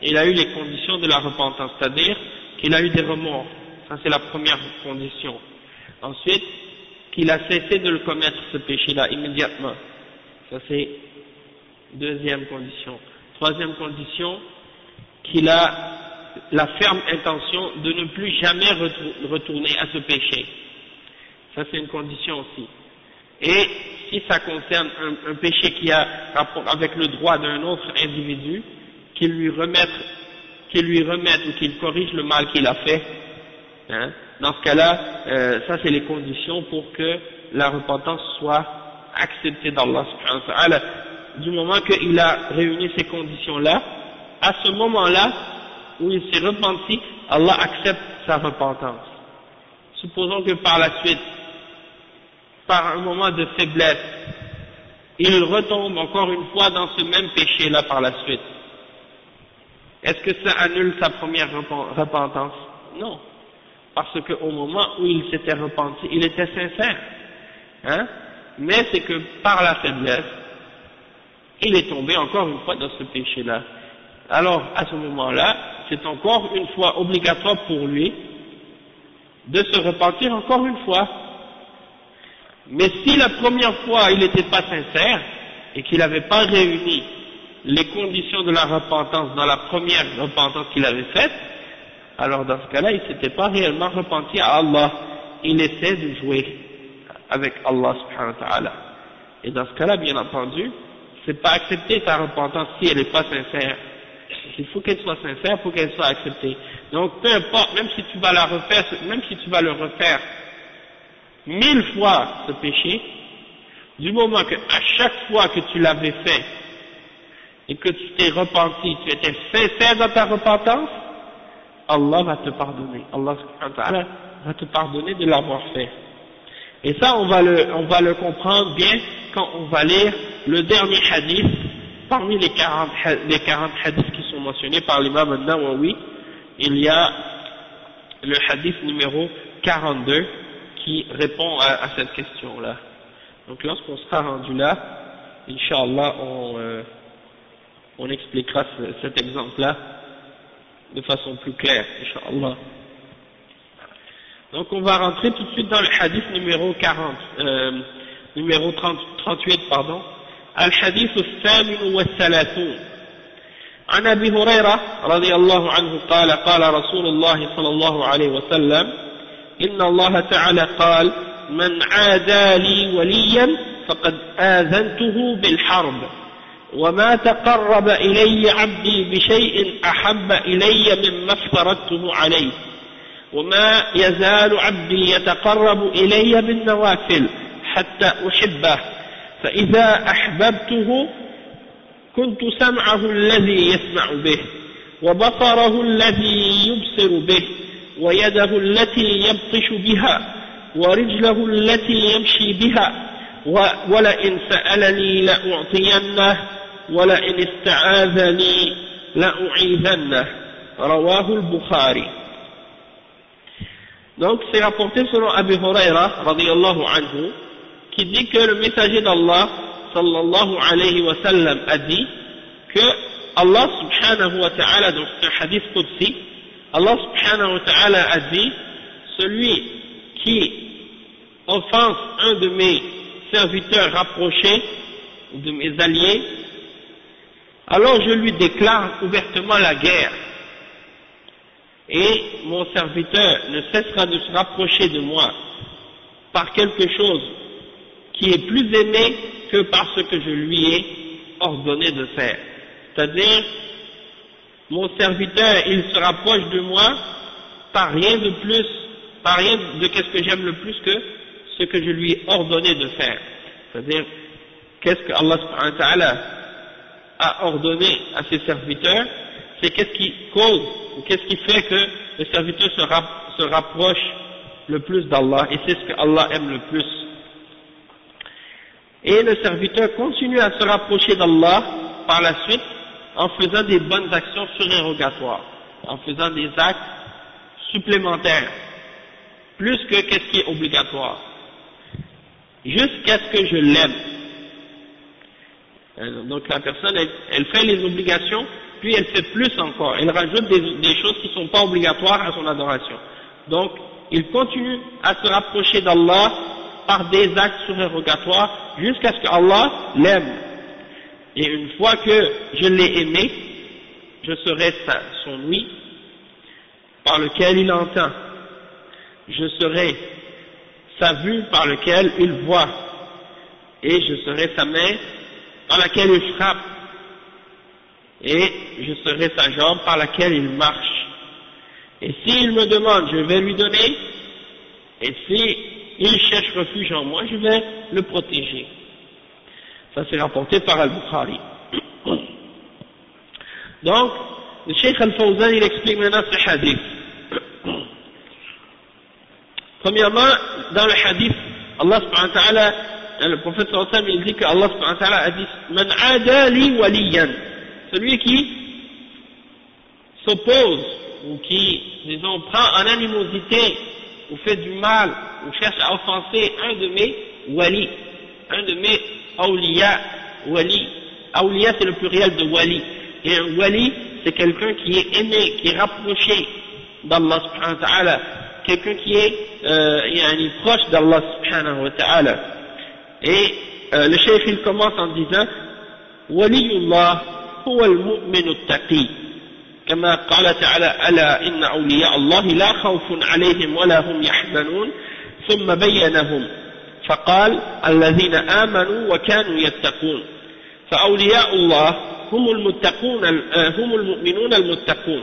il a eu les conditions de la repentance, c'est-à-dire qu'il a eu des remords. Ça c'est la première condition. Ensuite, qu'il a cessé de le commettre ce péché-là immédiatement. Ça c'est deuxième condition. Troisième condition, qu'il a la ferme intention de ne plus jamais retourner à ce péché. Ça c'est une condition aussi. Et si ça concerne un péché qui a rapport avec le droit d'un autre individu, qu'il lui remette ou qu'il corrige le mal qu'il a fait, hein, dans ce cas-là, ça c'est les conditions pour que la repentance soit acceptée d'Allah subhanahu wa ta'ala. Du moment qu'il a réuni ces conditions-là, à ce moment-là où il s'est repenti, Allah accepte sa repentance. Supposons que par la suite, par un moment de faiblesse, il retombe encore une fois dans ce même péché-là par la suite. Est-ce que ça annule sa première repentance? Non. Parce qu'au moment où il s'était repenti, il était sincère. Hein? Mais c'est que par la faiblesse, il est tombé encore une fois dans ce péché-là. Alors, à ce moment-là, c'est encore une fois obligatoire pour lui de se repentir encore une fois. Mais si la première fois il n'était pas sincère et qu'il n'avait pas réuni les conditions de la repentance dans la première repentance qu'il avait faite, alors dans ce cas-là, il ne s'était pas réellement repenti à Allah. Il essaie de jouer avec Allah subhanahu wa ta'ala. Et dans ce cas-là, bien entendu, c'est pas accepter sa repentance si elle n'est pas sincère. Il faut qu'elle soit sincère pour qu'elle soit acceptée. Donc peu importe, même si tu vas la refaire, même si tu vas le refaire 1000 fois ce péché, du moment que à chaque fois que tu l'avais fait et que tu t'es repenti, tu étais sincère dans ta repentance, Allah va te pardonner. Allah subhanahu wa ta'ala va te pardonner de l'avoir fait. Et ça, on va le comprendre bien quand on va lire le dernier hadith parmi les 40 hadiths qui sont mentionnés par l'imam al-Nawawi. Il y a le hadith numéro 42 qui répond à cette question-là. Donc lorsqu'on sera rendu là, Inch'Allah, on expliquera cet exemple-là de façon plus claire, Inch'Allah. Donc on va rentrer tout de suite dans le hadith numéro 38, pardon. الحديث الثامن والثلاثون عن أبي هريرة رضي الله عنه قال قال رسول الله صلى الله عليه وسلم إن الله تعالى قال من عادى لي وليا فقد آذنته بالحرب وما تقرب إلي عبدي بشيء أحب إلي مما افترضته عليه وما يزال عبدي يتقرب إلي بالنوافل حتى أحبه فإذا أحببته كنت سمعه الذي يسمع به وبصره الذي يبصر به ويده التي يبطش بها ورجله التي يمشي بها ولئن سألني لأعطينه ولئن استعاذني لأعيذنه رواه البخاري. Donc c'est rapporté selon Abu Huraira radiyallahu anhu qui dit que le messager d'Allah sallallahu alayhi wa sallam a dit que Allah subhanahu wa ta'ala, dans un hadith qudsi, Allah subhanahu wa ta'ala a dit, celui qui offense un de mes serviteurs rapprochés, de mes alliés, alors je lui déclare ouvertement la guerre. Et mon serviteur ne cessera de se rapprocher de moi par quelque chose qui est plus aimé que par ce que je lui ai ordonné de faire. C'est-à-dire, mon serviteur, il se rapproche de moi par rien de plus, par rien de qu'est-ce que j'aime le plus que ce que je lui ai ordonné de faire. C'est-à-dire, qu'est-ce que Allah subhanahu wa ta'ala a ordonné à ses serviteurs, c'est qu'est-ce qui cause, ou qu'est-ce qui fait que le serviteur se rapproche le plus d'Allah, et c'est ce que Allah aime le plus. Et le serviteur continue à se rapprocher d'Allah par la suite en faisant des bonnes actions surérogatoires, en faisant des actes supplémentaires, plus que qu'est-ce qui est obligatoire, jusqu'à ce que je l'aime. Donc la personne, elle fait les obligations, puis elle fait plus encore, elle rajoute des choses qui ne sont pas obligatoires à son adoration. Donc, il continue à se rapprocher d'Allah par des actes surérogatoires jusqu'à ce que Allah l'aime. Et une fois que je l'ai aimé, je serai son ouïe par lequel il entend, je serai sa vue par laquelle il voit, et je serai sa main par laquelle il frappe, et je serai sa jambe par laquelle il marche. Et s'il me demande, je vais lui donner, et s'il cherche refuge en moi, je vais le protéger. Ça c'est rapporté par Al-Bukhari. Donc, le Cheikh Al-Fawzan, il explique maintenant ce hadith. Premièrement, dans le hadith, Allah subhanahu wa ta'ala, le prophète sallallahu alayhi wa sallam, il dit que Allah subhanahu wa ta'ala a dit Man aada li waliyan, celui qui s'oppose ou qui, disons, prend en animosité ou fait du mal ou cherche à offenser un de mes wali, un de mes awliya, wali. Awliya c'est le pluriel de wali, et un wali c'est quelqu'un qui est aimé, qui est rapproché d'Allah subhanahu wa ta'ala, quelqu'un qui est proche d'Allah subhanahu wa ta'ala. Et le cheikh il commence en disant Waliyullah huwa al-mu'minu at-taqi, كما قال تعالى ألا إن أولياء الله لا خوف عليهم ولا هم يحزنون ثم بينهم فقال الذين آمنوا وكانوا يتقون فأولياء الله هم المتقون هم المؤمنون المتقون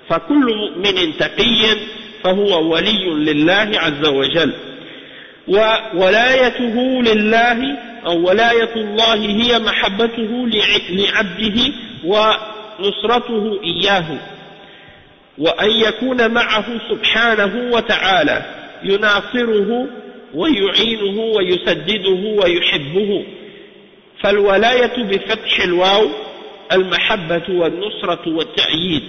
فكل مؤمن تقي فهو ولي لله عز وجل وولايته لله أو ولاية الله هي محبته لعبده ونصرته إياه وأن يكون معه سبحانه وتعالى يناصره ويعينه ويسدده ويحبه فالولاية بفتح الواو المحبة والنصرة والتأييد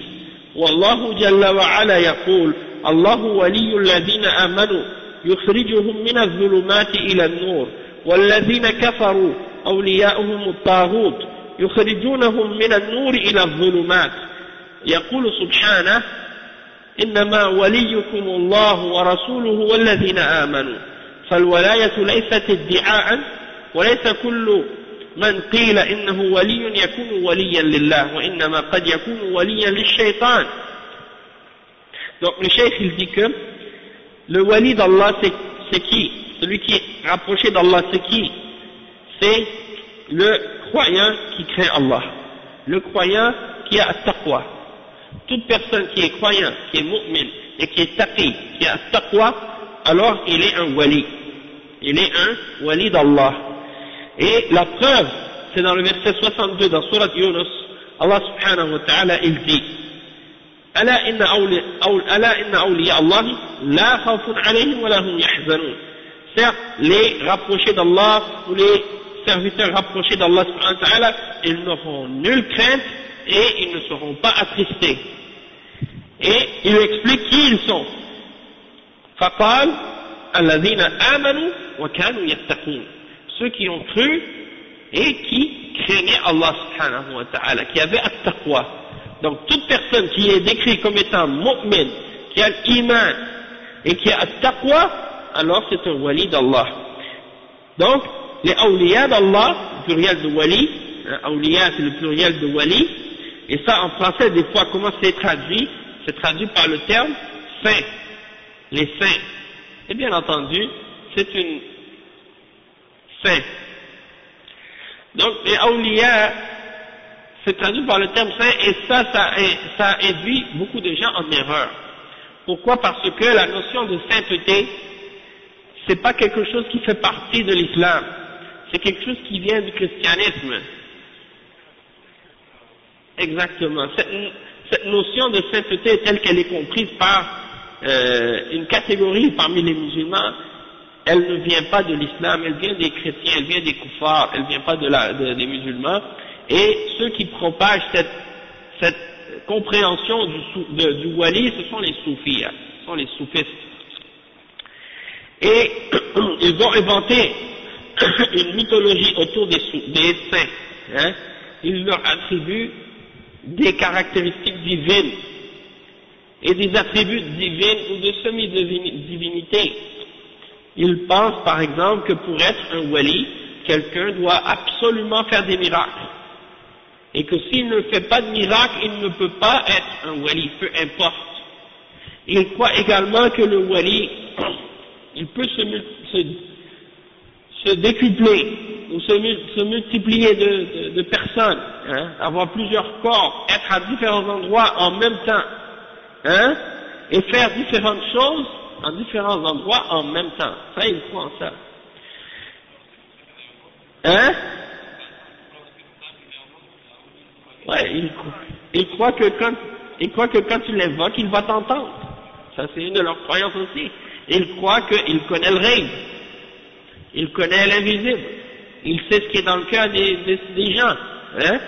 والله جل وعلا يقول الله ولي الذين آمنوا يخرجهم من الظلمات إلى النور والذين كفروا أولياؤهم الطاغوت يخرجونهم من النور إلى الظلمات يقول سبحانه إنما وليكم الله ورسوله والذين آمنوا فالولاية ليست ادعاء وليس كل من قيل إنه ولي يكون وليا لله وإنما قد يكون وليا للشيطان. Donc le cheikh il dit que le wali d'Allah c'est qui? Celui qui est rapproché d'Allah c'est qui? C'est le croyant qui craint Allah, le croyant qui a at-taqwa. Toute personne qui est croyant, qui est mu'min et qui est taqi, qui a at-taqwa, alors il est un wali. Il est un wali d'Allah. Et la preuve, c'est dans le verset 62 dans Surat Yunus, Allah subhanahu wa ta'ala il dit ألا إن أولياء الله لا خوف عليهم ولا هم يحزنون. Certes, les rapprochés d'Allah ou les serviteurs rapprochés d'Allah subhanahu wa ta'ala, ils n'auront nulle crainte et ils ne seront pas attristés. Et il explique qui ils sont. فقال الذين آمنوا وكانوا يتقون. Ceux qui ont cru et qui craignait Allah subhanahu wa ta'ala, qui avait at-taqwa. Donc toute personne qui est décrite comme étant mu'min, qui a l'iman et qui a at-taqwa, alors c'est un wali d'Allah. Donc les awliya d'Allah, le pluriel de wali, awliya c'est le pluriel de wali, et ça en français des fois comment c'est traduit? C'est traduit par le terme saint, les saints. Et bien entendu, c'est une saint. Donc les awliya, c'est traduit par le terme saint, et ça induit beaucoup de gens en erreur. Pourquoi? Parce que la notion de sainteté, c'est pas quelque chose qui fait partie de l'islam, c'est quelque chose qui vient du christianisme. Exactement. Cette notion de sainteté telle qu'elle est comprise par une catégorie parmi les musulmans, elle ne vient pas de l'islam, elle vient des chrétiens, elle vient des koufars, elle vient pas des musulmans, et ceux qui propagent cette compréhension du wali, ce sont les soufis, ce sont les soufistes. Et ils ont inventé une mythologie autour des saints, hein. Ils leur attribuent des caractéristiques divines et des attributs divins ou de semi-divinité. Ils pensent par exemple que pour être un wali, quelqu'un doit absolument faire des miracles, et que s'il ne fait pas de miracles, il ne peut pas être un wali, peu importe. Ils croient également que le wali, il peut se décupler ou se multiplier de personnes, hein, avoir plusieurs corps, être à différents endroits en même temps, hein, et faire différentes choses en différents endroits en même temps. Ça, ils croient en ça. Hein? Ouais, ils croient que quand tu l'invoques, il va t'entendre. Ça, c'est une de leurs croyances aussi. Ils croient qu'il connaît le rêve. Il connaît l'invisible. Il sait ce qui est dans le cœur des gens. Hein?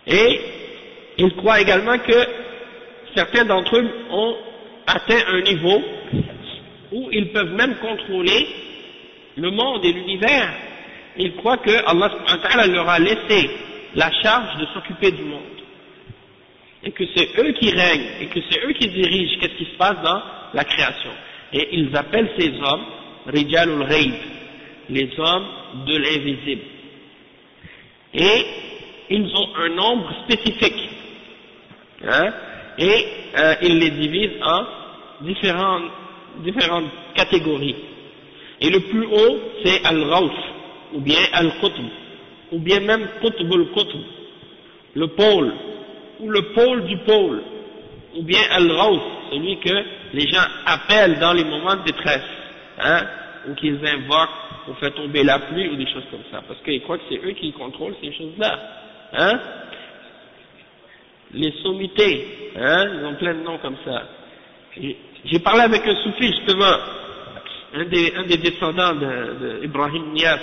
Et ils croient également que certains d'entre eux ont atteint un niveau où ils peuvent même contrôler le monde et l'univers. Ils croient que Allah subhanahu wa ta'ala leur a laissé la charge de s'occuper du monde. Et que c'est eux qui règnent, et que c'est eux qui dirigent qu'est-ce qui se passe dans la création. Et ils appellent ces hommes Rijalul Ghaib, les hommes de l'invisible. Et ils ont un nombre spécifique. Hein? Et ils les divisent en différentes catégories. Et le plus haut, c'est Al-Rawf, ou bien Al-Qutb, ou bien même Qutb al-Qutb, le pôle, ou le pôle du pôle, ou bien Al-Rawf, celui que les gens appellent dans les moments de détresse, hein, ou qu'ils invoquent pour faire tomber la pluie, ou des choses comme ça, parce qu'ils croient que c'est eux qui contrôlent ces choses-là, hein. Les sommités, hein, ils ont plein de noms comme ça. J'ai parlé avec un soufi justement, un des descendants d'Ibrahim Nias,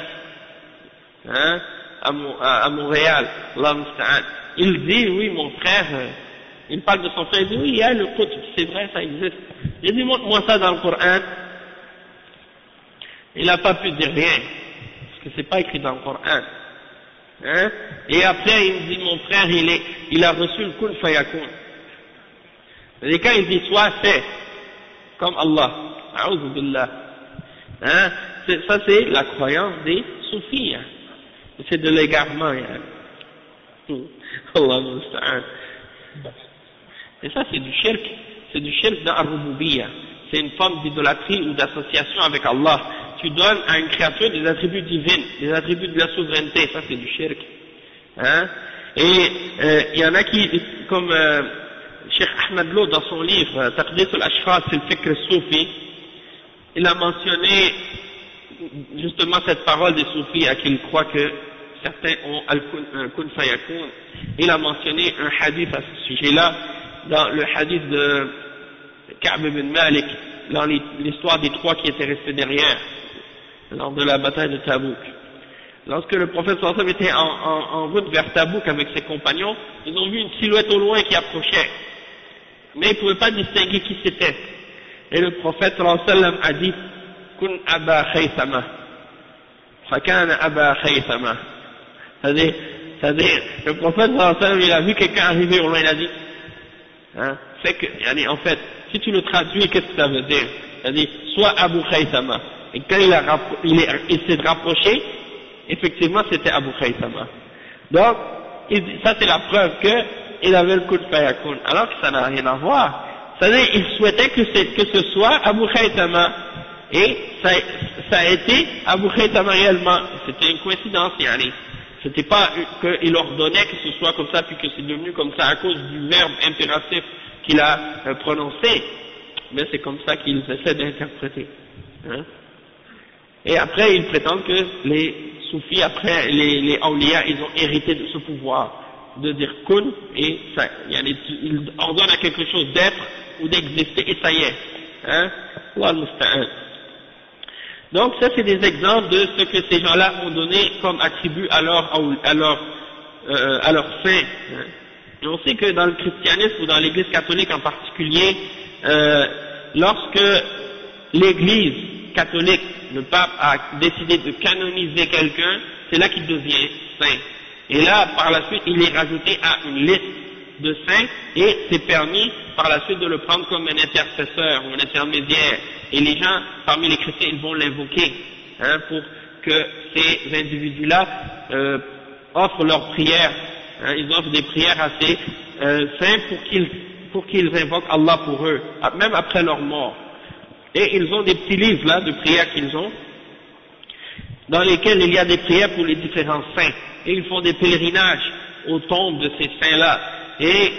hein, à Montréal, il dit, oui, mon frère, il parle de son frère, il dit, oui, il y a le Qutb, c'est vrai, ça existe. J'ai dit, montre-moi ça dans le Coran. Il n'a pas pu dire rien, parce que c'est pas écrit dans le Coran. Hein? Et après, il me dit, mon frère, il a reçu le Kun Fayakun. Et quand il dit, soit c'est, comme Allah, A'udhu Billah. Hein? Ça, c'est la croyance des soufis. Hein? C'est de l'égarement. Hein? Allah musta'an. Et ça, c'est du shirk. C'est du shirk dans Ar-Rububiyyah. C'est une forme d'idolâtrie ou d'association avec Allah. Tu donnes à une créature des attributs divins, des attributs de la souveraineté. Ça, c'est du shirk. Hein? Et il y en a qui, comme Cheikh Ahmed Lo dans son livre Taqdis al-Ashkhas fil Fikr Soufi, il a mentionné justement cette parole des soufis à qui il croit que certains ont un kun fayakun. Il a mentionné un hadith à ce sujet-là dans le hadith de Ka'b ibn Malik, dans l'histoire des trois qui étaient restés derrière lors de la bataille de Tabouk. Lorsque le prophète sallallahu alayhi wa sallam était en route vers Tabouk avec ses compagnons, ils ont vu une silhouette au loin qui approchait, mais ils ne pouvaient pas distinguer qui c'était. Et le prophète sallallahu alayhi wa sallam a dit, Kun Aba Khaysama, فكان أبا خيثمة. C'est-à-dire, le prophète sallallahu alayhi wa sallam, il a vu quelqu'un arriver au loin, il a dit, hein, c'est que, en fait, si tu le traduis, qu'est-ce que ça veut dire? C'est-à-dire, soit Abu Khaythama. Et quand il s'est rapproché, effectivement, c'était Abu Khaythama. Donc, ça c'est la preuve qu'il avait le coup de fayakun, alors que ça n'a rien à voir. C'est-à-dire, il souhaitait que ce soit Abu Khaythama. Et ça a été Abu Khaythama réellement. C'était une coïncidence, C'était pas qu'il ordonnait que ce soit comme ça, puis que c'est devenu comme ça à cause du verbe impératif qu'il a prononcé. Mais c'est comme ça qu'ils essaient d'interpréter. Hein? Et après, ils prétendent que les soufis, après les awliya, ils ont hérité de ce pouvoir de dire kun, et ça, ils ordonnent à quelque chose d'être ou d'exister, et ça y est. Hein? Allah al-musta'an. Donc ça c'est des exemples de ce que ces gens-là ont donné comme attribut à leur saint. Et on sait que dans le christianisme ou dans l'église catholique en particulier, lorsque l'église catholique, le pape a décidé de canoniser quelqu'un, c'est là qu'il devient saint. Et là, par la suite, il est rajouté à une liste de saints, et c'est permis par la suite de le prendre comme un intercesseur ou un intermédiaire. Et les gens, parmi les chrétiens, ils vont l'invoquer, hein, pour que ces individus-là offrent leurs prières. Hein, ils offrent des prières à ces saints pour qu'ils invoquent Allah pour eux, même après leur mort. Et ils ont des petits livres là de prières qu'ils ont, dans lesquels il y a des prières pour les différents saints. Et ils font des pèlerinages aux tombes de ces saints-là. Et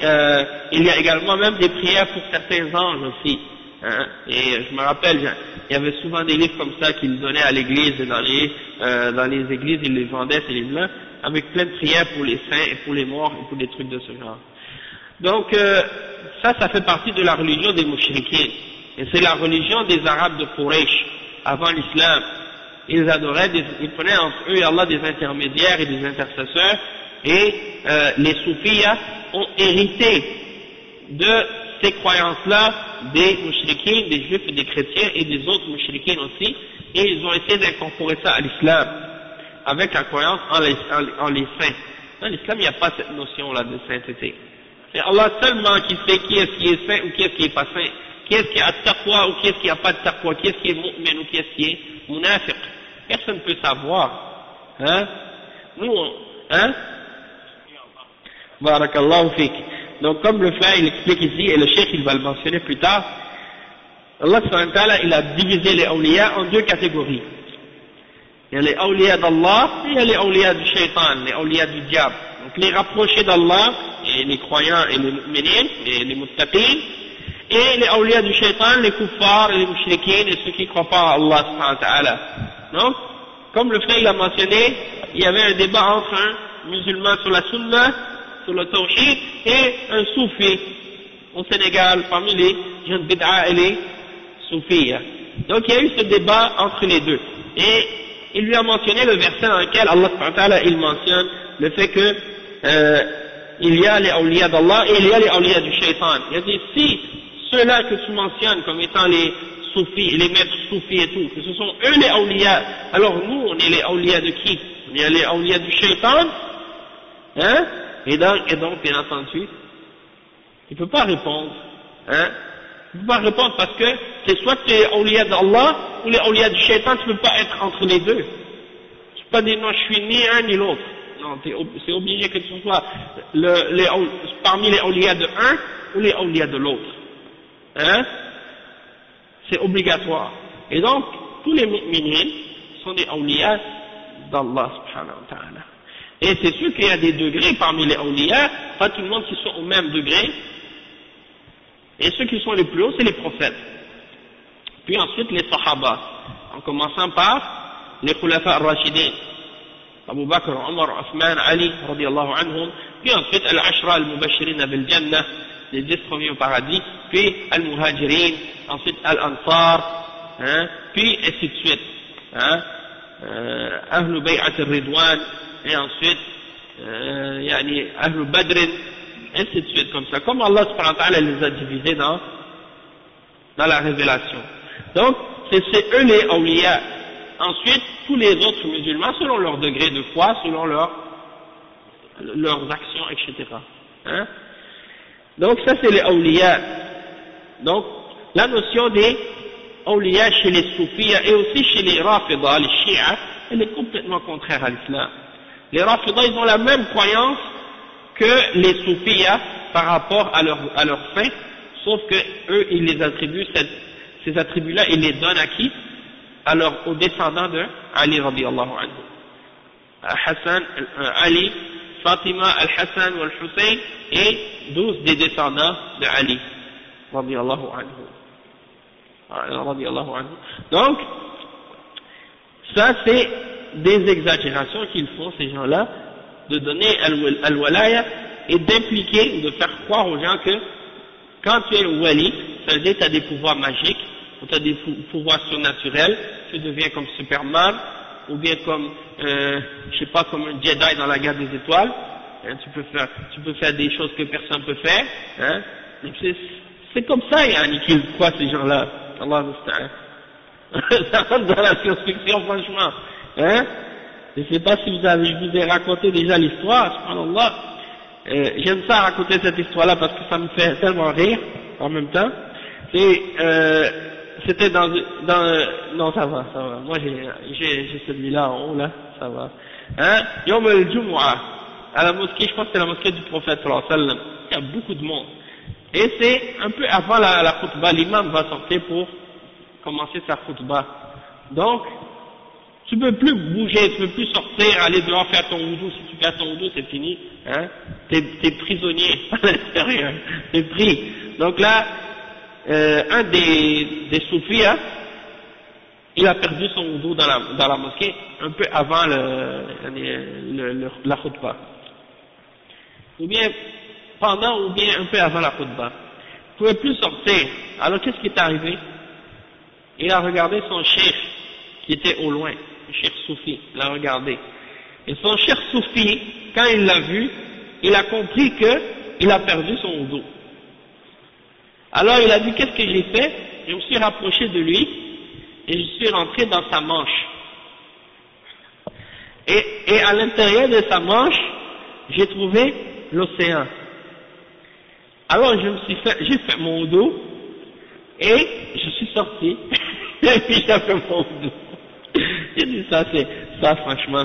il y a également même des prières pour certains anges aussi. Hein. Et je me rappelle, il y avait souvent des livres comme ça qu'ils donnaient à l'église, et dans les églises, ils les vendaient, ces livres-là, avec plein de prières pour les saints et pour les morts et pour des trucs de ce genre. Donc ça fait partie de la religion des mouchriquins. Et c'est la religion des Arabes de Quraysh, avant l'islam. Ils adoraient, ils prenaient entre eux et Allah des intermédiaires et des intercesseurs, et les soufis ont hérité de ces croyances-là des mouchriquins, des juifs et des chrétiens et des autres mouchriquins aussi, et ils ont essayé d'incorporer ça à l'islam, avec la croyance en les saints. Dans l'islam, il n'y a pas cette notion-là de sainteté. C'est Allah seulement qui sait qui est-ce qui est saint ou qui est-ce qui n'est pas saint, qui est-ce qui a taqwa ou qui est-ce qui n'a pas de taqwa, qui est-ce qui est mu'min ou qui est-ce qui est munafiq. Personne ne peut savoir. Hein? Nous, hein? Barakallahu fik. Donc comme le frère il explique ici, et le cheikh il va le mentionner plus tard, Allah subhanahu wa ta'ala il a divisé les awliya en deux catégories. Il y a les awliya d'Allah et il y a les awliya du shaitan, les awliya du diable. Donc les rapprochés d'Allah, et les croyants et les mu'minines, et les muttaqin, et les awliya du shaitan, les kuffars et les mushrikines et ceux qui ne croient pas à Allah subhanahu wa ta'ala. Donc, comme le frère il a mentionné, il y avait un débat entre un musulman sur la sunna, sur le tawhid, et un soufi au Sénégal, parmi les jeunes bid'a et les soufis. Donc il y a eu ce débat entre les deux. Et il lui a mentionné le verset dans lequel Allah subhanahu wa ta'ala il mentionne le fait que il y a les awliya d'Allah et il y a les awliya du shaitan. Il a dit si ceux-là que tu mentionnes comme étant les soufis, les maîtres soufis et tout, que ce sont eux les awliya, alors nous on est les awliya de qui? On est les awliya du shaitan, hein? Et donc, bien entendu, il ne peut pas répondre, hein? Il ne peut pas répondre parce que c'est soit que tu es awliya d'Allah ou les awliya du shaitan, tu ne peux pas être entre les deux. Tu ne peux pas dire non, je suis ni un ni l'autre. Non, c'est obligé que tu sois parmi les awliya de un ou les awliya de l'autre. Hein? C'est obligatoire. Et donc, tous les mu'minines sont des awliya d'Allah subhanahu wa ta'ala. Et c'est sûr qu'il y a des degrés parmi les awliya, pas tout le monde qui sont au même degré, et ceux qui sont les plus hauts, c'est les prophètes. Puis ensuite les sahaba, en commençant par les khulafa ar-rashidin, Abu Bakr, Omar, Othman, Ali, radiyallahu anhum, puis ensuite al-ashra al-mubashirin bil-jannah, les 10 premiers au paradis, puis al-muhajirin, ensuite al-ansar, hein, puis ainsi de suite, hein, ahlu bay'at al-ridwan, et ensuite, ahlu badrin, ainsi de suite, comme ça, comme Allah subhanahu wa ta'ala les a divisés dans la révélation. Donc, c'est eux les awliya, ensuite tous les autres musulmans selon leur degré de foi, selon leurs actions, etc. Hein? Donc ça c'est les awliya. Donc la notion des awliya chez les soufis et aussi chez les rafida, les chiites, elle est complètement contraire à l'islam. Les rafida, ils ont la même croyance que les soufis par rapport à leur fin, sauf que eux ils les attribuent, ces attributs-là, ils les donnent à qui? Alors aux descendants de Ali radiyallahu anhu. Hassan, Ali, Fatima, Al-Hassan ou Al-Hussein et 12 des descendants de Ali radiyallahu anhu. Donc, ça c'est des exagérations qu'ils font ces gens-là, de donner al-walaya et d'impliquer, de faire croire aux gens que quand tu es wali, ça veut dire que tu as des pouvoirs magiques, ou tu as des pouvoirs surnaturels, tu deviens comme Superman, ou bien comme, je sais pas, comme un Jedi dans la guerre des étoiles, hein, tu peux faire des choses que personne ne peut faire, hein, c'est comme ça, yani, qu'ils croient ces gens-là, Allah musta'an. Ça rentre dans la science-fiction, franchement, hein. Je ne sais pas si je vous ai raconté déjà l'histoire, subhanallah. J'aime ça raconter cette histoire-là parce que ça me fait tellement rire en même temps. C'était non, ça va. Moi, j'ai celui-là en haut, là, ça va. Hein? Yom al-Jumu'ah, à la mosquée, je pense que c'est la mosquée du prophète sallallahu alayhi wa sallam. Il y a beaucoup de monde. Et c'est un peu avant la khutbah, l'imam va sortir pour commencer sa khutbah. Donc, tu peux plus bouger, tu peux plus sortir, aller dehors faire ton wudu. Si tu fais ton wudu, c'est fini, hein. T'es prisonnier à l'intérieur, t'es pris. Donc là, un des soufis, hein, il a perdu son wudu dans la mosquée un peu avant la khutbah. Ou bien pendant ou bien un peu avant la khutbah. Il ne pouvait plus sortir. Alors qu'est-ce qui est arrivé? Il a regardé son cheikh qui était au loin, le cheikh soufi, il l'a regardé. Et son cheikh soufi, quand il l'a vu, il a compris qu'il a perdu son wudu. Alors il a dit, qu'est-ce que j'ai fait? Je me suis rapproché de lui et je suis rentré dans sa manche. Et à l'intérieur de sa manche, j'ai trouvé l'océan. Alors j'ai fait mon wudu et je suis sorti et puis j'ai fait mon wudu. J'ai dit ça franchement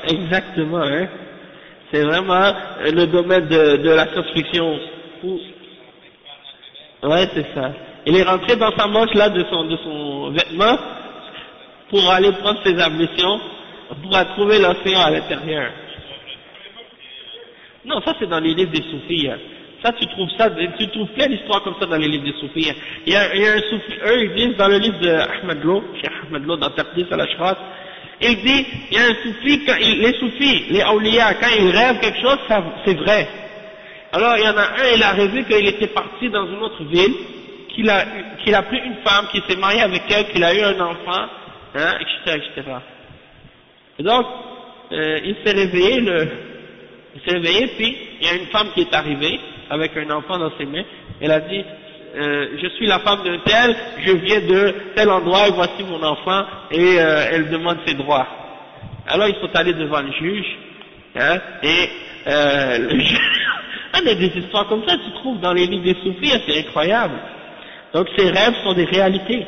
exactement, hein. C'est vraiment le domaine de la science-fiction. Ouais, c'est ça. Il est rentré dans sa manche là de son vêtement pour aller prendre ses ablutions, pour trouver l'océan à l'intérieur. Non, ça c'est dans les livres des soufis. Hein. Ça tu trouves plein d'histoires comme ça dans les livres des soufis. Hein. Il y a un soufi, eux ils disent dans le livre de Ahmed Lo, Cheikh Ahmed Lo dans Taqdis al-Ashras, il dit, il y a un soufi, les soufis, les awliya, quand ils rêvent quelque chose, c'est vrai. Alors il y en a un, il a rêvé qu'il était parti dans une autre ville, qu'il a pris une femme, qu'il s'est marié avec elle, qu'il a eu un enfant, hein, etc., etc. Et donc, il s'est réveillé, puis il y a une femme qui est arrivée, avec un enfant dans ses mains, elle a dit, je suis la femme d'un tel, je viens de tel endroit et voici mon enfant, et elle demande ses droits. Alors ils sont allés devant le juge, hein, et le juge, on a des histoires comme ça, tu trouves dans les livres des soufis, c'est incroyable. Donc ces rêves sont des réalités.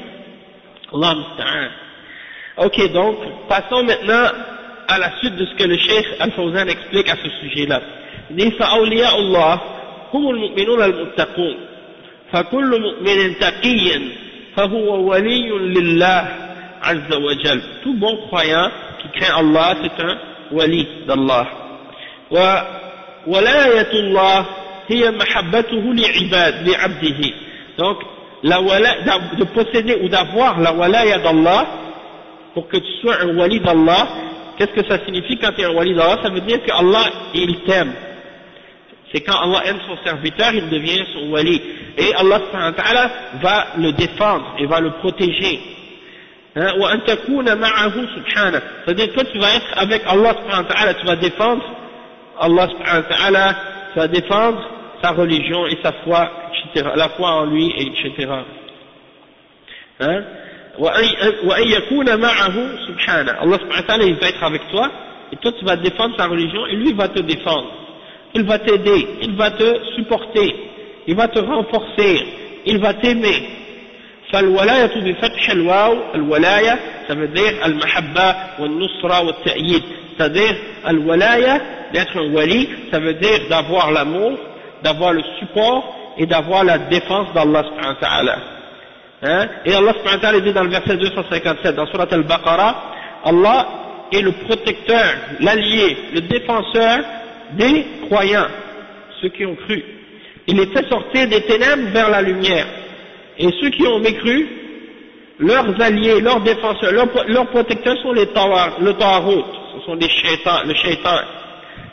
Allah musta'an. Ok, donc passons maintenant à la suite de ce que le Cheikh Al-Fawzan explique à ce sujet-là. Il dit فَأَوْلِيَاءُ اللَّهِ هُمُ الْمُؤْمِنُونَ الْمُتَّقُونَ فكل مؤمن تقي فهو ولي لله عز وجل. Tout bon croyant qui craint Allah, c'est un wali d'Allah. وولاية الله هي محبته لعبده. Donc de posséder ou d'avoir la walaya d'Allah, pour que tu sois un wali d'Allah, qu'est-ce que ça signifie quand tu es un wali d'Allah? Ça veut dire que Allah, il t'aime. C'est quand Allah aime son serviteur, il devient son wali. Et Allah subhanahu wa ta'ala va le défendre et va le protéger. وَأَن تَكُونَ مَعَهُ سُبْحَانَهُ. C'est-à-dire que tu vas être avec Allah subhanahu wa ta'ala, tu vas défendre Allah subhanahu wa ta'ala, tu vas défendre sa religion et sa foi, etc., la foi en lui, etc. وأن يكون معه سبحانه. Allah subhanahu wa ta'ala, il va être avec toi, et toi tu vas défendre sa religion, et lui va te défendre. Il va t'aider, il va te supporter, il va te renforcer, il va t'aimer. فالولاية بفتح الواو الولاية ça veut dire المحبة والنصرة والتأييد, c'est-à-dire الولاية d'être un wali, ça veut dire d'avoir l'amour, d'avoir le support et d'avoir la défense d'Allah subhanahu wa ta'ala. Hein? Et Allah subhanahu wa ta'ala dit dans le verset 257 dans Surat al-Baqarah, Allah est le protecteur, l'allié, le défenseur des croyants, ceux qui ont cru. Il les fait sortir des ténèbres vers la lumière. Et ceux qui ont mécru, leurs alliés, leurs défenseurs, leurs protecteurs sont le Tawarut, ce sont les shaitans, le shaitan.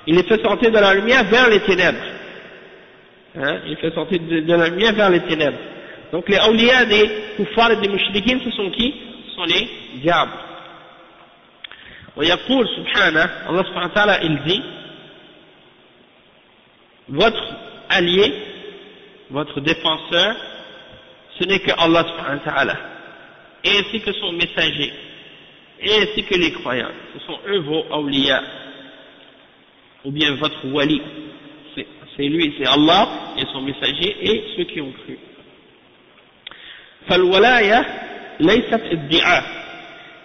Il les fait sortir de la lumière vers les ténèbres. Hein? Il fait sortir de la lumière vers les ténèbres. Donc les awliya des kuffars et des mouchriquins, ce sont qui? Ce sont les diables. ويقول سبحانه, Allah subhanahu wa ta'ala, il dit, votre allié, votre défenseur, ce n'est que Allah subhanahu wa ta'ala, et ainsi que son messager, et ainsi que les croyants. Ce sont eux vos awliya, ou bien votre wali. C'est lui, c'est Allah et son messager et ceux qui ont cru. فالولاية ليست ادعاء.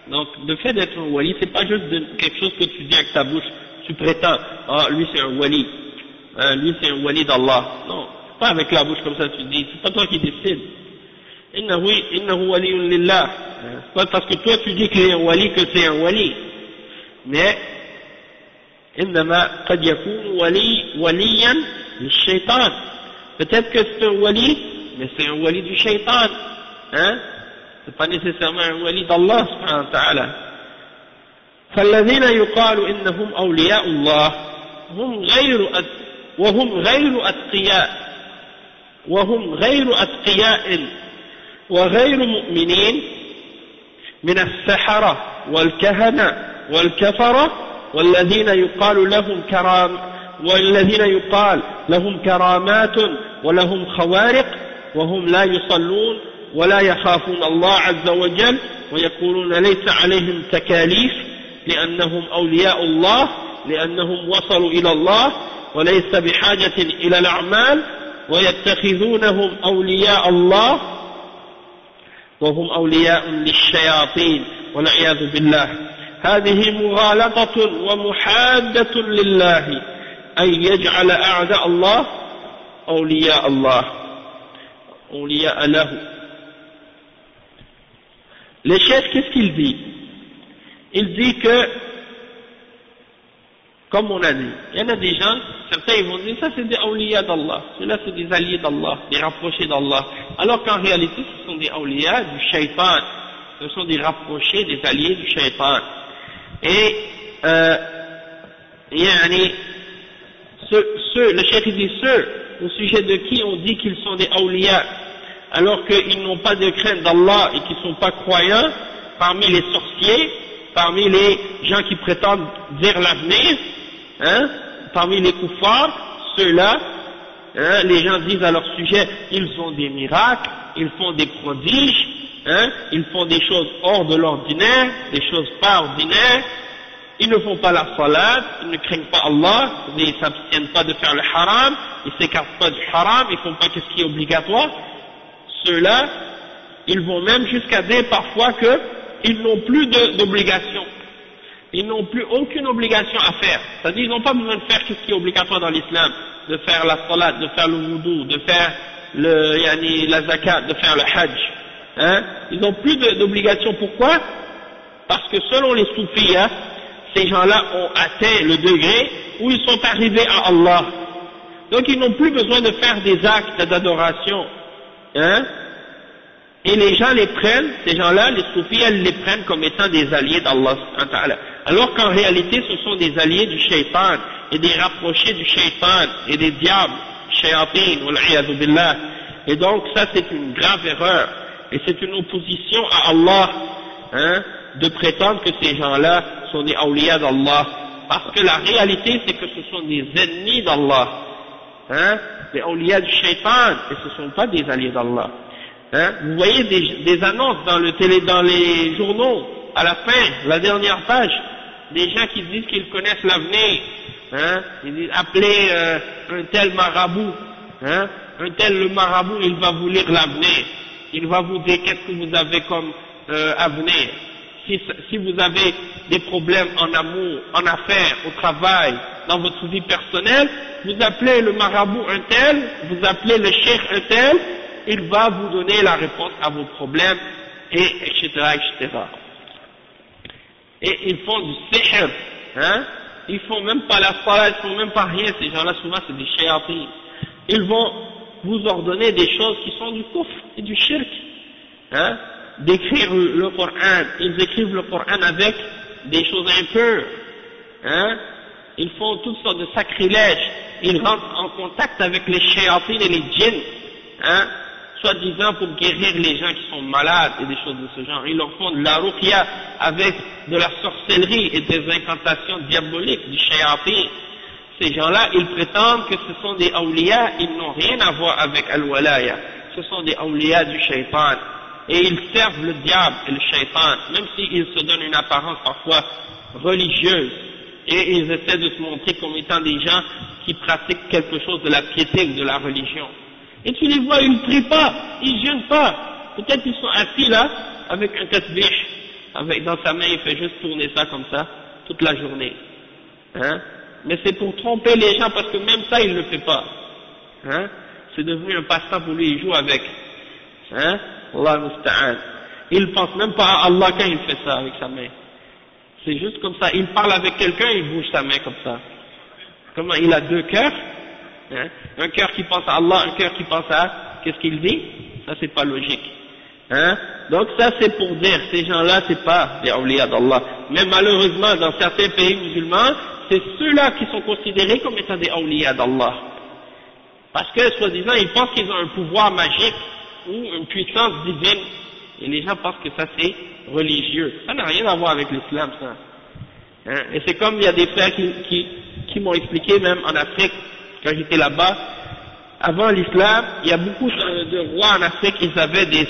Donc le fait d'être un wali, c'est pas juste quelque chose que tu dis avec ta bouche, tu prétends, ah lui c'est un wali, lui c'est un wali d'Allah. Non, pas avec la bouche comme ça tu dis, c'est pas toi qui décides. Innahu waliyun lillah. C'est pas parce que toi tu dis qu'il est un wali que c'est un wali. Mais إنما قد يكون وليا للشيطان. Peut-être que c'est un wali, mais c'est un wali du shaitan. Hein? C'est pas nécessairement un wali d'Allah subhanahu wa ta'ala. فالذين يقال إنهم أولياء الله وهم غير أتقياء وغير مؤمنين من السحرة والكهنة والكفرة والذين يقال لهم كرامات ولهم خوارق وهم لا يصلون ولا يخافون الله عز وجل ويقولون ليس عليهم تكاليف لأنهم أولياء الله لأنهم وصلوا إلى الله وليس بحاجة إلى الأعمال ويتخذونهم أولياء الله وهم أولياء للشياطين والعياذ بالله. هذه مغالطة ومحادة لله أن يجعل أعداء الله أولياء الله أولياء له. Le chef, qu'est-ce qu'il dit? Il dit que, comme on a dit, il y en a des gens, certains ils vont dire ça c'est des awliya d'Allah, ceux-là c'est des alliés d'Allah, des rapprochés d'Allah, alors qu'en réalité ce sont des awliya du shaitan, ce sont des rapprochés, des alliés du shaitan. Et le chef il dit ceux au sujet de qui on dit qu'ils sont des awliya alors qu'ils n'ont pas de crainte d'Allah et qu'ils ne sont pas croyants, parmi les sorciers, parmi les gens qui prétendent dire l'avenir, hein, parmi les kuffars, ceux-là, hein, les gens disent à leur sujet, ils ont des miracles, ils font des prodiges, hein, ils font des choses hors de l'ordinaire, des choses pas ordinaires, ils ne font pas la salat, ils ne craignent pas Allah, ils ne s'abstiennent pas de faire le haram, ils ne s'écartent pas du haram, ils ne font pas ce qui est obligatoire. Ceux-là, ils vont même jusqu'à dire parfois qu'ils n'ont plus d'obligation. Ils n'ont plus aucune obligation à faire. C'est-à-dire qu'ils n'ont pas besoin de faire ce qui est obligatoire dans l'islam, de faire la salat, de faire le wudu, de faire la zakat, de faire le hajj. Hein? Ils n'ont plus d'obligation. Pourquoi? Parce que selon les soufis, hein, ces gens-là ont atteint le degré où ils sont arrivés à Allah. Donc ils n'ont plus besoin de faire des actes d'adoration. Hein? Et les gens les prennent, ces gens-là, les soufis, elles les prennent comme étant des alliés d'Allah. Alors qu'en réalité, ce sont des alliés du shaitan et des rapprochés du shaitan et des diables, shayatin, wal-iyadhu billah. Et donc ça c'est une grave erreur. Et c'est une opposition à Allah, hein, de prétendre que ces gens-là sont des awliya d'Allah. Parce que la réalité c'est que ce sont des ennemis d'Allah. Hein, des awliya du shaitan, et ce ne sont pas des alliés d'Allah. Hein? Vous voyez des annonces dans les journaux, à la fin, la dernière page, des gens qui disent qu'ils connaissent l'avenir. Hein? Ils disent appelez un tel marabout. Hein? Un tel le marabout, il va vous lire l'avenir. Il va vous dire qu'est-ce que vous avez comme avenir. Si vous avez des problèmes en amour, en affaires, au travail, dans votre vie personnelle, vous appelez le marabout un tel, vous appelez le cheikh un tel, il va vous donner la réponse à vos problèmes, et etc., etc. Et ils font du sihr, hein? Ils font même pas la salat, ils font même pas rien, ces gens-là souvent c'est des shayatis. Ils vont vous ordonner des choses qui sont du kufr et du shirk, hein? D'écrire le Coran, ils écrivent le Coran avec des choses impures, hein? Ils font toutes sortes de sacrilèges, ils rentrent en contact avec les shayatines et les djinns, hein? Soi-disant pour guérir les gens qui sont malades et des choses de ce genre. Ils leur font de la ruqya avec de la sorcellerie et des incantations diaboliques du shayatin. Ces gens-là, ils prétendent que ce sont des awliya, ils n'ont rien à voir avec al-walaya. Ce sont des awliya du shaitan. Et ils servent le diable et le shaitan, même s'ils se donnent une apparence parfois religieuse. Et ils essaient de se montrer comme étant des gens qui pratiquent quelque chose de la piété ou de la religion. Et tu les vois, ils ne prient pas, ils ne jeûnent pas. Peut-être qu'ils sont assis là, avec un tasbih, dans sa main, il fait juste tourner ça comme ça, toute la journée. Hein? Mais c'est pour tromper les gens, parce que même ça, il ne le fait pas. Hein? C'est devenu un passe-temps pour lui, il joue avec. Hein? Allah musta'an. Il ne pense même pas à Allah quand il fait ça avec sa main. C'est juste comme ça, il parle avec quelqu'un, il bouge sa main comme ça. Comment il a deux cœurs? Hein? Un cœur qui pense à Allah, un cœur qui pense à qu'est-ce qu'il dit, ça c'est pas logique. Hein? Donc ça c'est pour dire, ces gens-là c'est pas des awliya d'Allah. Mais malheureusement dans certains pays musulmans, c'est ceux-là qui sont considérés comme étant des awliya d'Allah. Parce que soi-disant ils pensent qu'ils ont un pouvoir magique ou une puissance divine. Et les gens pensent que ça c'est religieux. Ça n'a rien à voir avec l'islam ça. Hein? Et c'est comme il y a des frères qui m'ont expliqué même en Afrique, quand j'étais là-bas, avant l'islam, il y a beaucoup de rois en Afrique, ils avaient des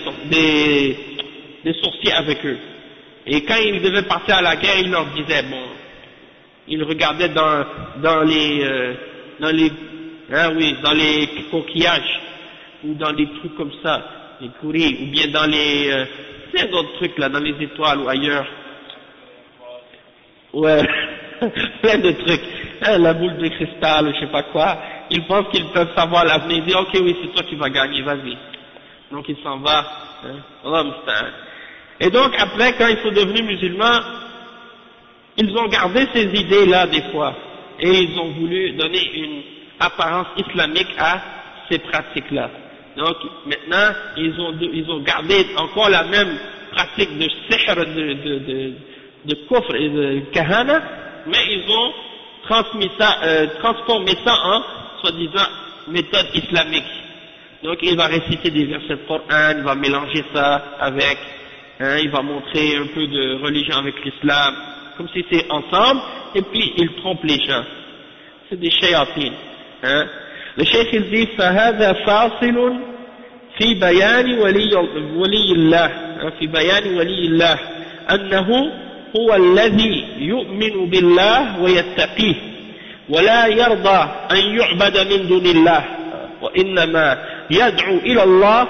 sorciers avec eux. Et quand ils devaient partir à la guerre, ils leur disaient, bon, ils regardaient dans les coquillages, ou dans des trucs comme ça, les kouris, ou bien dans plein d'autres trucs là, dans les étoiles ou ailleurs. Ouais, plein de trucs. Hein, la boule de cristal, ou je sais pas quoi, ils pensent qu'ils peuvent savoir l'avenir, ils disent ok oui c'est toi qui vas gagner, vas-y. Donc il s'en va, hein. Et donc après quand ils sont devenus musulmans, ils ont gardé ces idées-là des fois, et ils ont voulu donner une apparence islamique à ces pratiques-là. Donc maintenant ils ont gardé encore la même pratique de sihr, de kufr et de kahana, mais ils ont transformer ça en soi-disant méthode islamique. Donc il va réciter des versets de Coran, il va mélanger ça avec, hein, il va montrer un peu de religion avec l'islam, comme si c'est ensemble, et puis il trompe les gens. C'est des shayatines. Hein. Le cheikh il dit فهذا فاصل في بيان ولي الله في بيان ولي الله أنه هو الذي يؤمن بالله ويتقيه ولا يرضى أن يعبد من دون الله وإنما يدعو إلى الله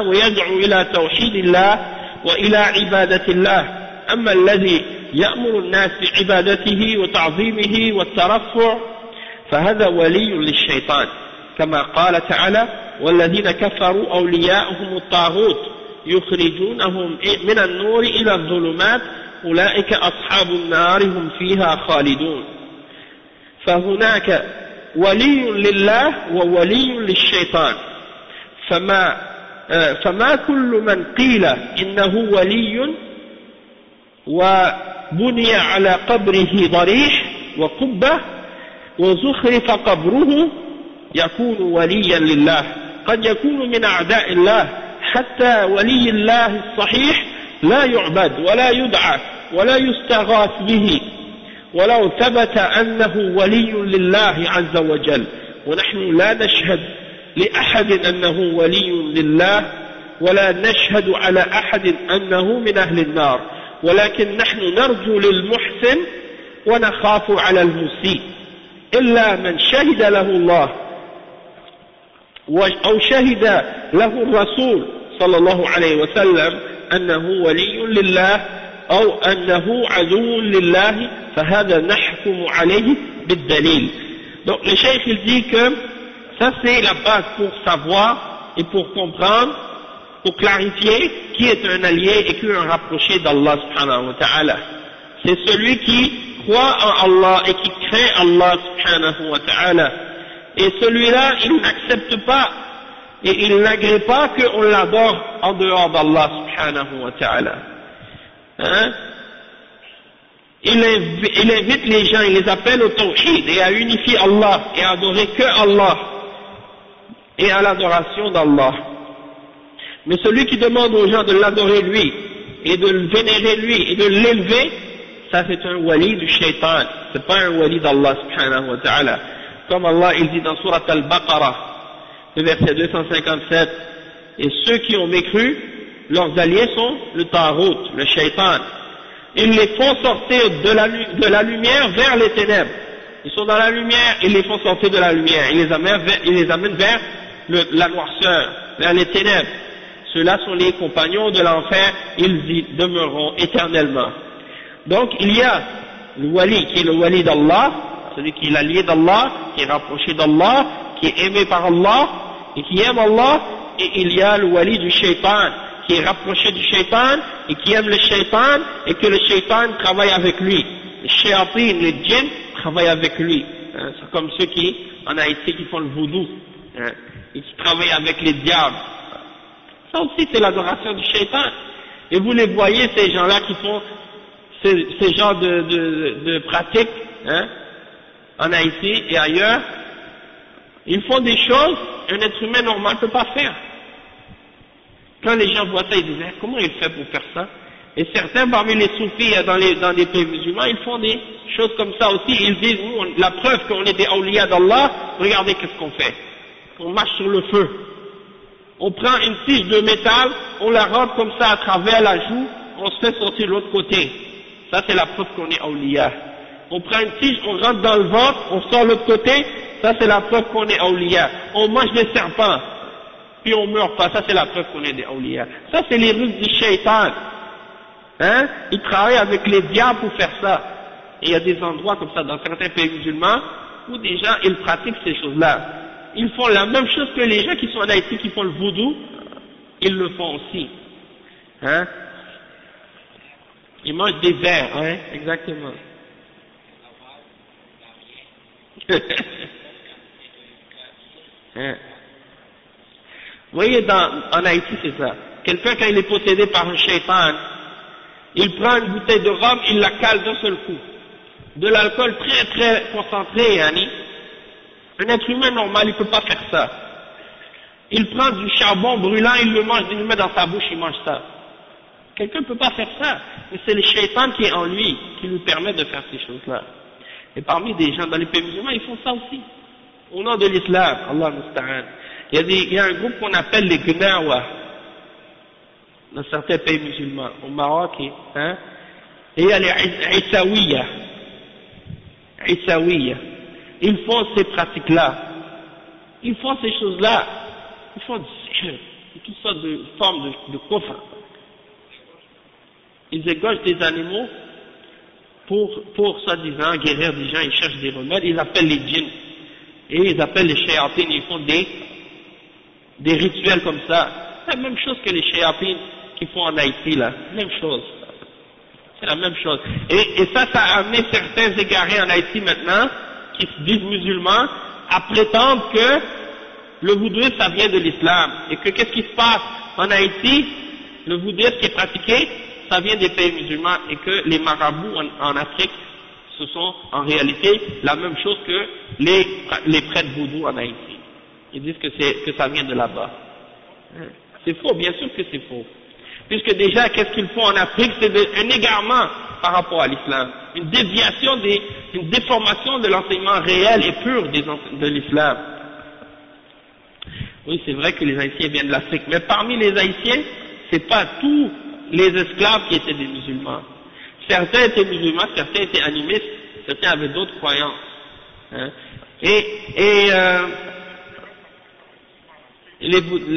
ويدعو إلى توحيد الله وإلى عبادة الله. أما الذي يأمر الناس بعبادته وتعظيمه والترفع فهذا ولي للشيطان كما قال تعالى والذين كفروا أولياؤهم الطاغوت يخرجونهم من النور إلى الظلمات أولئك أصحاب النار هم فيها خالدون. فهناك ولي لله وولي للشيطان، فما كل من قيل إنه ولي وبني على قبره ضريح وقبة وزخرف قبره يكون وليا لله، قد يكون من أعداء الله، حتى ولي الله الصحيح لا يعبد ولا يدعى ولا يستغاث به ولو ثبت أنه ولي لله عز وجل، ونحن لا نشهد لأحد أنه ولي لله ولا نشهد على أحد أنه من أهل النار ولكن نحن نرجو للمحسن ونخاف على المسيء إلا من شهد له الله أو شهد له الرسول صلى الله عليه وسلم أنه ولي لله أو أنه عدو لله فهذا نحكم عليه بالدليل. Donc le cheikh il dit que ça c'est la base pour savoir et pour comprendre, pour clarifier qui est un allié et qui est un rapproché d'Allah subhanahu wa ta'ala. C'est celui qui croit en Allah et qui craint Allah subhanahu wa ta'ala. Et celui-là, il n'accepte pas et il n'agrée pas qu'on l'adore en dehors d'Allah subhanahu wa ta'ala. Hein? Il invite les gens, il les appelle au tawhid et à unifier Allah et à adorer que Allah et à l'adoration d'Allah. Mais celui qui demande aux gens de l'adorer lui et de le vénérer lui et de l'élever, ça c'est un wali du shaitan, c'est pas un wali d'Allah subhanahu wa ta'ala. Comme Allah il dit dans Surat Al-Baqarah, le verset 257, et ceux qui ont mécru, leurs alliés sont le Tarout, le shaitan. Ils les font sortir de la lumière vers les ténèbres. Ils sont dans la lumière, ils les font sortir de la lumière. Ils les amènent vers la noirceur, vers les ténèbres. Ceux-là sont les compagnons de l'enfer, ils y demeureront éternellement. Donc il y a le wali qui est le wali d'Allah, celui qui est l'allié d'Allah, qui est rapproché d'Allah, qui est aimé par Allah et qui aime Allah, et il y a le wali du shaitan, qui est rapproché du shaitan et qui aime le shaitan et que le shaitan travaille avec lui. Les shayatin, les djinns travaillent avec lui. Hein, c'est comme ceux qui, en Haïti, qui font le voodoo, hein, et qui travaillent avec les diables. Ça aussi c'est l'adoration du shaitan. Et vous les voyez, ces gens-là qui font ces genres de pratiques, hein, en Haïti et ailleurs, ils font des choses qu'un être humain normal ne peut pas faire. Quand les gens voient ça, ils disent comment il fait pour faire ça? Et certains parmi les soufis dans les pays musulmans, ils font des choses comme ça aussi. Ils disent, nous, la preuve qu'on est des awliya d'Allah, regardez qu'est-ce qu'on fait. On marche sur le feu. On prend une tige de métal, on la rentre comme ça à travers la joue, on se fait sortir de l'autre côté. Ça c'est la preuve qu'on est awliya. On prend une tige, on rentre dans le ventre, on sort de l'autre côté, ça c'est la preuve qu'on est awliya. On mange des serpents, puis on meurt pas, ça c'est la preuve qu'on est des awliya. Ça c'est les ruses du shaitan. Hein? Ils travaillent avec les diables pour faire ça. Et il y a des endroits comme ça dans certains pays musulmans où des gens ils pratiquent ces choses-là. Ils font la même chose que les gens qui sont en Haïti qui font le voodoo, ils le font aussi. Hein? Ils mangent des vers, hein? Exactement. Hein? Vous voyez, en Haïti c'est ça. Quelqu'un quand il est possédé par un shaitan, il prend une bouteille de rhum, il la cale d'un seul coup. De l'alcool très très concentré, Yanni. Un être humain normal, il ne peut pas faire ça. Il prend du charbon brûlant, il le mange, il le met dans sa bouche, il mange ça. Quelqu'un ne peut pas faire ça. Mais c'est le shaitan qui est en lui, qui lui permet de faire ces choses-là. Et parmi des gens dans les pays musulmans, ils font ça aussi. Au nom de l'islam, Allah musta'an. Il y a un groupe qu'on appelle les Gnawa, dans certains pays musulmans, au Maroc, hein. Et il y a les Issaouiyah. Issaouiyah. Ils font ces pratiques-là. Ils font ces choses-là. Ils font toutes sortes de formes de kufr. Ils égorgent des animaux pour soi-disant guérir des gens, ils cherchent des remèdes, ils appellent les djinns. Et ils appellent les shayatines, ils font des rituels comme ça. C'est la même chose que les shayatines qui font en Haïti, là. Même chose. C'est la même chose. Et ça a amené certains égarés en Haïti maintenant, qui se disent musulmans, à prétendre que le voodouisme ça vient de l'islam. Et que qu'est-ce qui se passe en Haïti? Le voodouisme qui est pratiqué, ça vient des pays musulmans. Et que les marabouts en Afrique, ce sont en réalité la même chose que les prêtres voodoo en Haïti. Ils disent que ça vient de là-bas. C'est faux, bien sûr que c'est faux. Puisque déjà, qu'est-ce qu'ils font en Afrique? C'est un égarement par rapport à l'islam. Une déviation, une déformation de l'enseignement réel et pur de l'islam. Oui, c'est vrai que les Haïtiens viennent de l'Afrique, mais parmi les Haïtiens, c'est pas tous les esclaves qui étaient des musulmans. Certains étaient musulmans, certains étaient animistes, certains avaient d'autres croyances. Hein.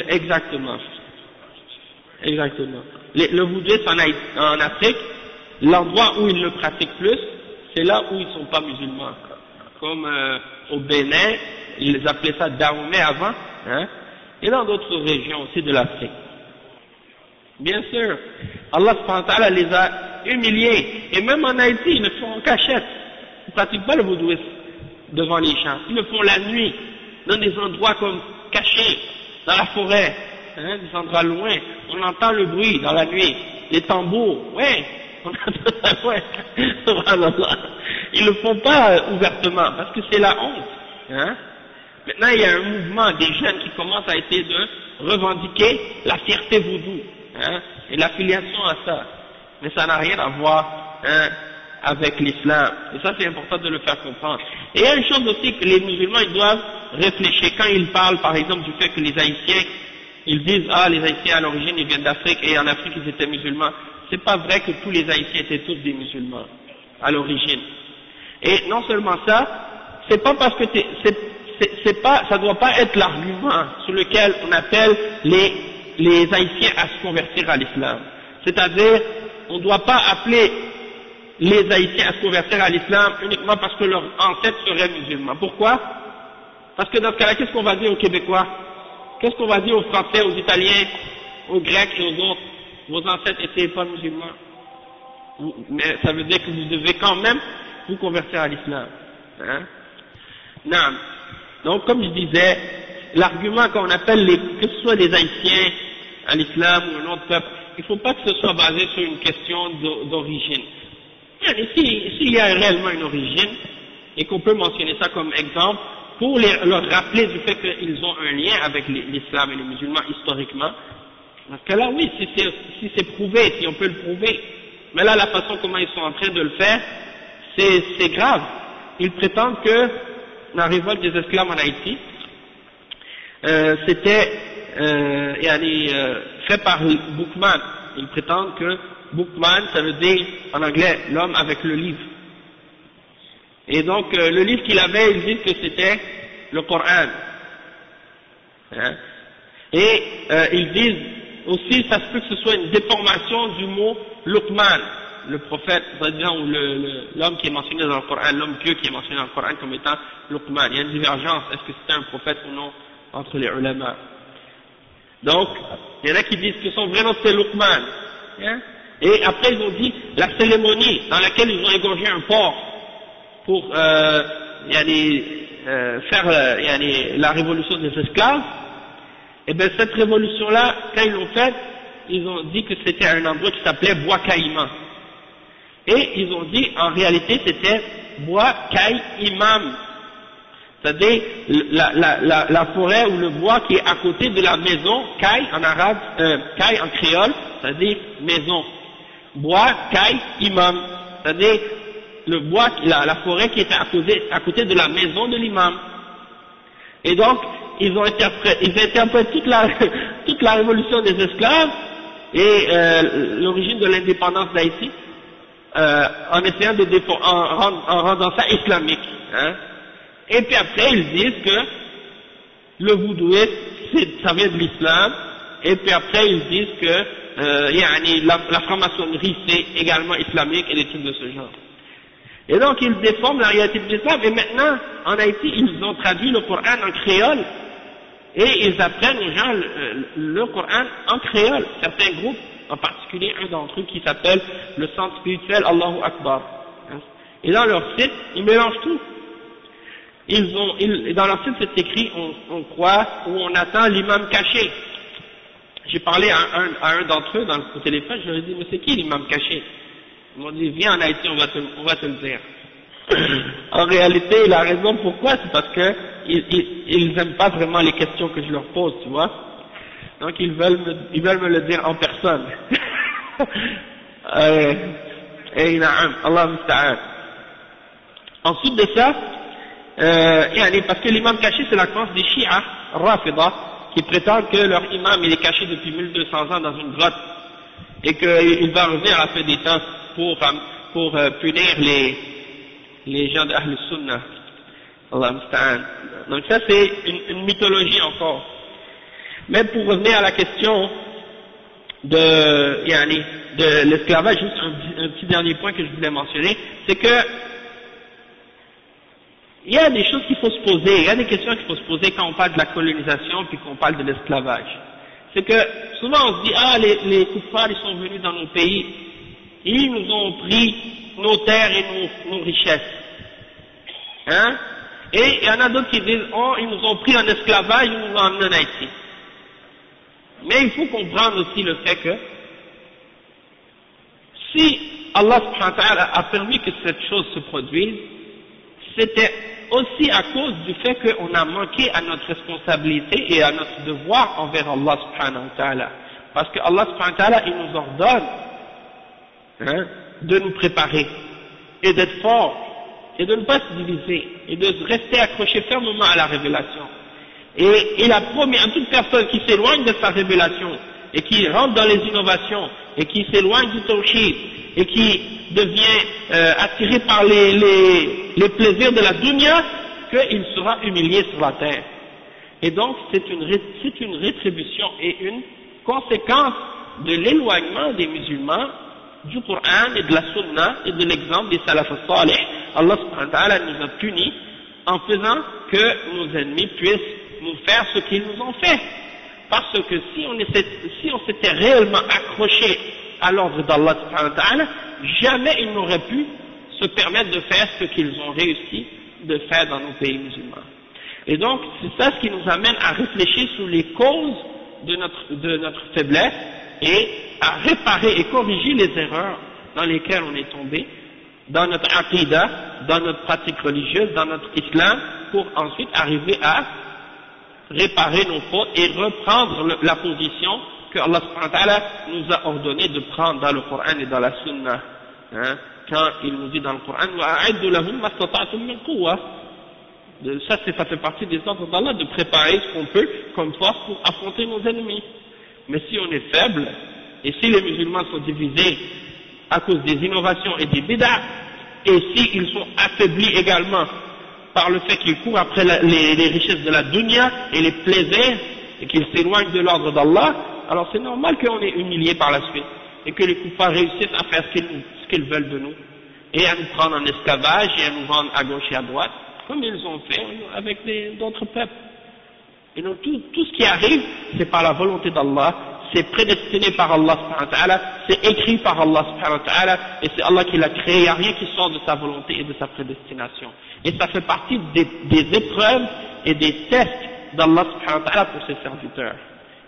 Exactement. Exactement. Le vouddhisme en Afrique, l'endroit où ils le pratiquent plus, c'est là où ils ne sont pas musulmans. Comme au Bénin, ils appelaient ça Dahomey avant, hein, et dans d'autres régions aussi de l'Afrique. Bien sûr, Allah subhanahu wa ta'ala les a humiliés, et même en Haïti, ils le font en cachette. Ils ne pratiquent pas le vaudouisme devant les champs, ils le font la nuit, dans des endroits comme cachés, dans la forêt, hein, des endroits loin, on entend le bruit dans la nuit, les tambours, ouais, on entend ça, ouais, ils le font pas ouvertement, parce que c'est la honte, hein. Maintenant, il y a un mouvement des jeunes qui commencent à essayer de revendiquer la fierté vaudou, hein, et l'affiliation à ça, mais ça n'a rien à voir, hein, avec l'islam, et ça c'est important de le faire comprendre. Et il y a une chose aussi que les musulmans ils doivent réfléchir quand ils parlent par exemple du fait que les Haïtiens, ils disent ah les Haïtiens à l'origine ils viennent d'Afrique et en Afrique ils étaient musulmans. C'est pas vrai que tous les Haïtiens étaient tous des musulmans à l'origine. Et non seulement ça, c'est pas parce que ça doit pas être l'argument sur lequel on appelle les Haïtiens à se convertir à l'islam. C'est-à-dire, on ne doit pas appeler les Haïtiens à se convertir à l'islam uniquement parce que leurs ancêtres seraient musulmans. Pourquoi? Parce que dans ce cas-là, qu'est-ce qu'on va dire aux Québécois? Qu'est-ce qu'on va dire aux Français, aux Italiens, aux Grecs et aux autres? Vos ancêtres n'étaient pas musulmans. Mais ça veut dire que vous devez quand même vous convertir à l'islam. Hein? Non. Donc, comme je disais, l'argument qu'on appelle que ce soit des Haïtiens à l'islam ou un autre peuple, il ne faut pas que ce soit basé sur une question d'origine. S'il y a réellement une origine, et qu'on peut mentionner ça comme exemple, pour leur rappeler du fait qu'ils ont un lien avec l'islam et les musulmans historiquement, parce que là oui, si c'est prouvé, si on peut le prouver, mais là la façon comment ils sont en train de le faire, c'est grave. Ils prétendent que la révolte des esclaves en Haïti, c'était fait par Bookman. Ils prétendent que Bookman, ça veut dire en anglais l'homme avec le livre. Et donc le livre qu'il avait, ils disent que c'était le Coran. Hein? Et ils disent aussi, ça se peut que ce soit une déformation du mot Luqman, le prophète, c'est-à-dire l'homme qui est mentionné dans le Coran, l'homme pieux qui est mentionné dans le Coran comme étant Luqman. Il y a une divergence, est-ce que c'était un prophète ou non entre les ulama. Donc, il y en a qui disent que son vrai nom c'est Luqman. Hein? Et après ils ont dit la cérémonie dans laquelle ils ont égorgé un porc pour faire la révolution des esclaves, et bien cette révolution-là, quand ils l'ont faite, ils ont dit que c'était un endroit qui s'appelait Bois Caïman. Et ils ont dit en réalité c'était Bois Caïmam, c'est-à-dire la forêt ou le bois qui est à côté de la maison, Caï en arabe, Caï en créole, c'est-à-dire maison. Bois Caïmam, c'est-à-dire le bois, la forêt qui était à côté de la maison de l'imam. Et donc, ils interprètent toute la révolution des esclaves et l'origine de l'indépendance d'Haïti en essayant en rendant ça islamique. Hein. Et puis après, ils disent que le voudouisme, ça vient de l'islam, et puis après, ils disent que la franc-maçonnerie, c'est également islamique et des trucs de ce genre. Et donc, ils déforment la réalité de l'islam, et maintenant, en Haïti, ils ont traduit le Coran en créole, et ils apprennent aux gens le Coran en créole. Certains groupes, en particulier un d'entre eux qui s'appelle le Centre spirituel Allahu Akbar. Et dans leur site, ils mélangent tout. Dans leur site, c'est écrit, on croit, ou on attend l'imam caché. J'ai parlé à un d'entre eux au téléphone, je leur ai dit, mais c'est qui l'imam caché? Ils m'ont dit, viens en Haïti, on va te le dire. En réalité, la raison pourquoi, c'est parce que ils n'aiment pas vraiment les questions que je leur pose, tu vois. Donc ils veulent me le dire en personne. Et Allah musta'an. Ensuite de ça, parce que l'imam caché c'est la croyance des Shia, Rafida, qui prétendent que leur imam il est caché depuis 1200 ans dans une grotte et qu'il va revenir à la fin des temps pour punir les gens de Ahl Sunnah. Allah musta'an. Donc ça c'est une mythologie encore. Mais pour revenir à la question de l'esclavage, juste un petit dernier point que je voulais mentionner, c'est que il y a des choses qu'il faut se poser, il y a des questions qu'il faut se poser quand on parle de la colonisation puis qu'on parle de l'esclavage. C'est que souvent on se dit, ah les kuffars ils sont venus dans nos pays, ils nous ont pris nos terres et nos richesses. Hein? Et il y en a d'autres qui disent, oh ils nous ont pris en esclavage, ils nous ont emmenés en Haïti. Mais il faut comprendre aussi le fait que si Allah subhanahu wa ta'ala a permis que cette chose se produise, c'était aussi à cause du fait qu'on a manqué à notre responsabilité et à notre devoir envers Allah subhanahu wa ta'ala. Parce que Allah subhanahu wa ta'ala, il nous ordonne de nous préparer et d'être forts et de ne pas se diviser et de rester accroché fermement à la révélation. Et il a promis à toute personne qui s'éloigne de sa révélation et qui rentre dans les innovations et qui s'éloigne du tawhid et qui devient attiré par les plaisirs de la dunya, qu'il sera humilié sur la terre. Et donc c'est une rétribution et une conséquence de l'éloignement des musulmans du Coran et de la Sunna et de l'exemple des salaf salih. Allah subhanahu wa ta'ala nous a punis en faisant que nos ennemis puissent nous faire ce qu'ils nous ont fait. Parce que si on s'était réellement accroché à l'ordre d'Allah subhanahu wa ta'ala, jamais ils n'auraient pu se permettre de faire ce qu'ils ont réussi de faire dans nos pays musulmans. Et donc, c'est ça ce qui nous amène à réfléchir sur les causes de notre faiblesse et à réparer et corriger les erreurs dans lesquelles on est tombé, dans notre aqidah, dans notre pratique religieuse, dans notre islam, pour ensuite arriver à réparer nos fautes et reprendre la position que Allah subhanahu wa ta'ala nous a ordonné de prendre dans le Coran et dans la Sunna. Hein, quand il nous dit dans le Coran, وَأَعِدُّ لَهُمْ مَا اسْتَطَعْتُم مِّن قُوَّةٍ. Ça fait partie des ordres d'Allah de préparer ce qu'on peut comme force pour affronter nos ennemis. Mais si on est faible, et si les musulmans sont divisés à cause des innovations et des bid'ah, et s'ils sont affaiblis également par le fait qu'ils courent après les richesses de la dunya et les plaisirs, et qu'ils s'éloignent de l'ordre d'Allah, alors c'est normal qu'on est humilié par la suite, et que les kuffars réussissent à faire ce qu'ils veulent de nous, et à nous prendre en esclavage, et à nous vendre à gauche et à droite, comme ils ont fait avec d'autres peuples. Et donc tout ce qui arrive, c'est par la volonté d'Allah, c'est prédestiné par Allah subhanahu wa ta'ala, c'est écrit par Allah subhanahu wa ta'ala, et c'est Allah qui l'a créé, il n'y a rien qui sort de sa volonté et de sa prédestination. Et ça fait partie des épreuves et des tests d'Allah subhanahu wa ta'ala pour ses serviteurs.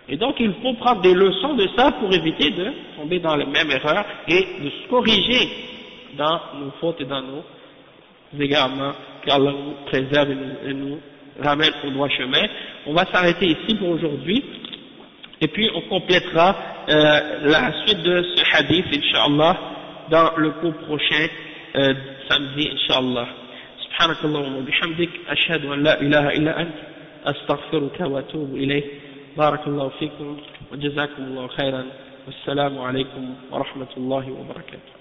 Et donc il faut prendre des leçons de ça pour éviter de tomber dans les mêmes erreurs et de se corriger dans nos fautes et dans nos égarements, qu'Allah nous préserve et nous ramène au droit chemin. On va s'arrêter ici pour aujourd'hui. Et puis on complétera la suite de ce hadith, Inch'Allah, dans le cours prochain, samedi, Inch'Allah. سبحانك اللهم وبحمدك أشهد أن لا إله إلا أنت أستغفرك وأتوب إليك بارك الله فيكم وجزاكم الله خيرا والسلام عليكم ورحمة الله وبركاته.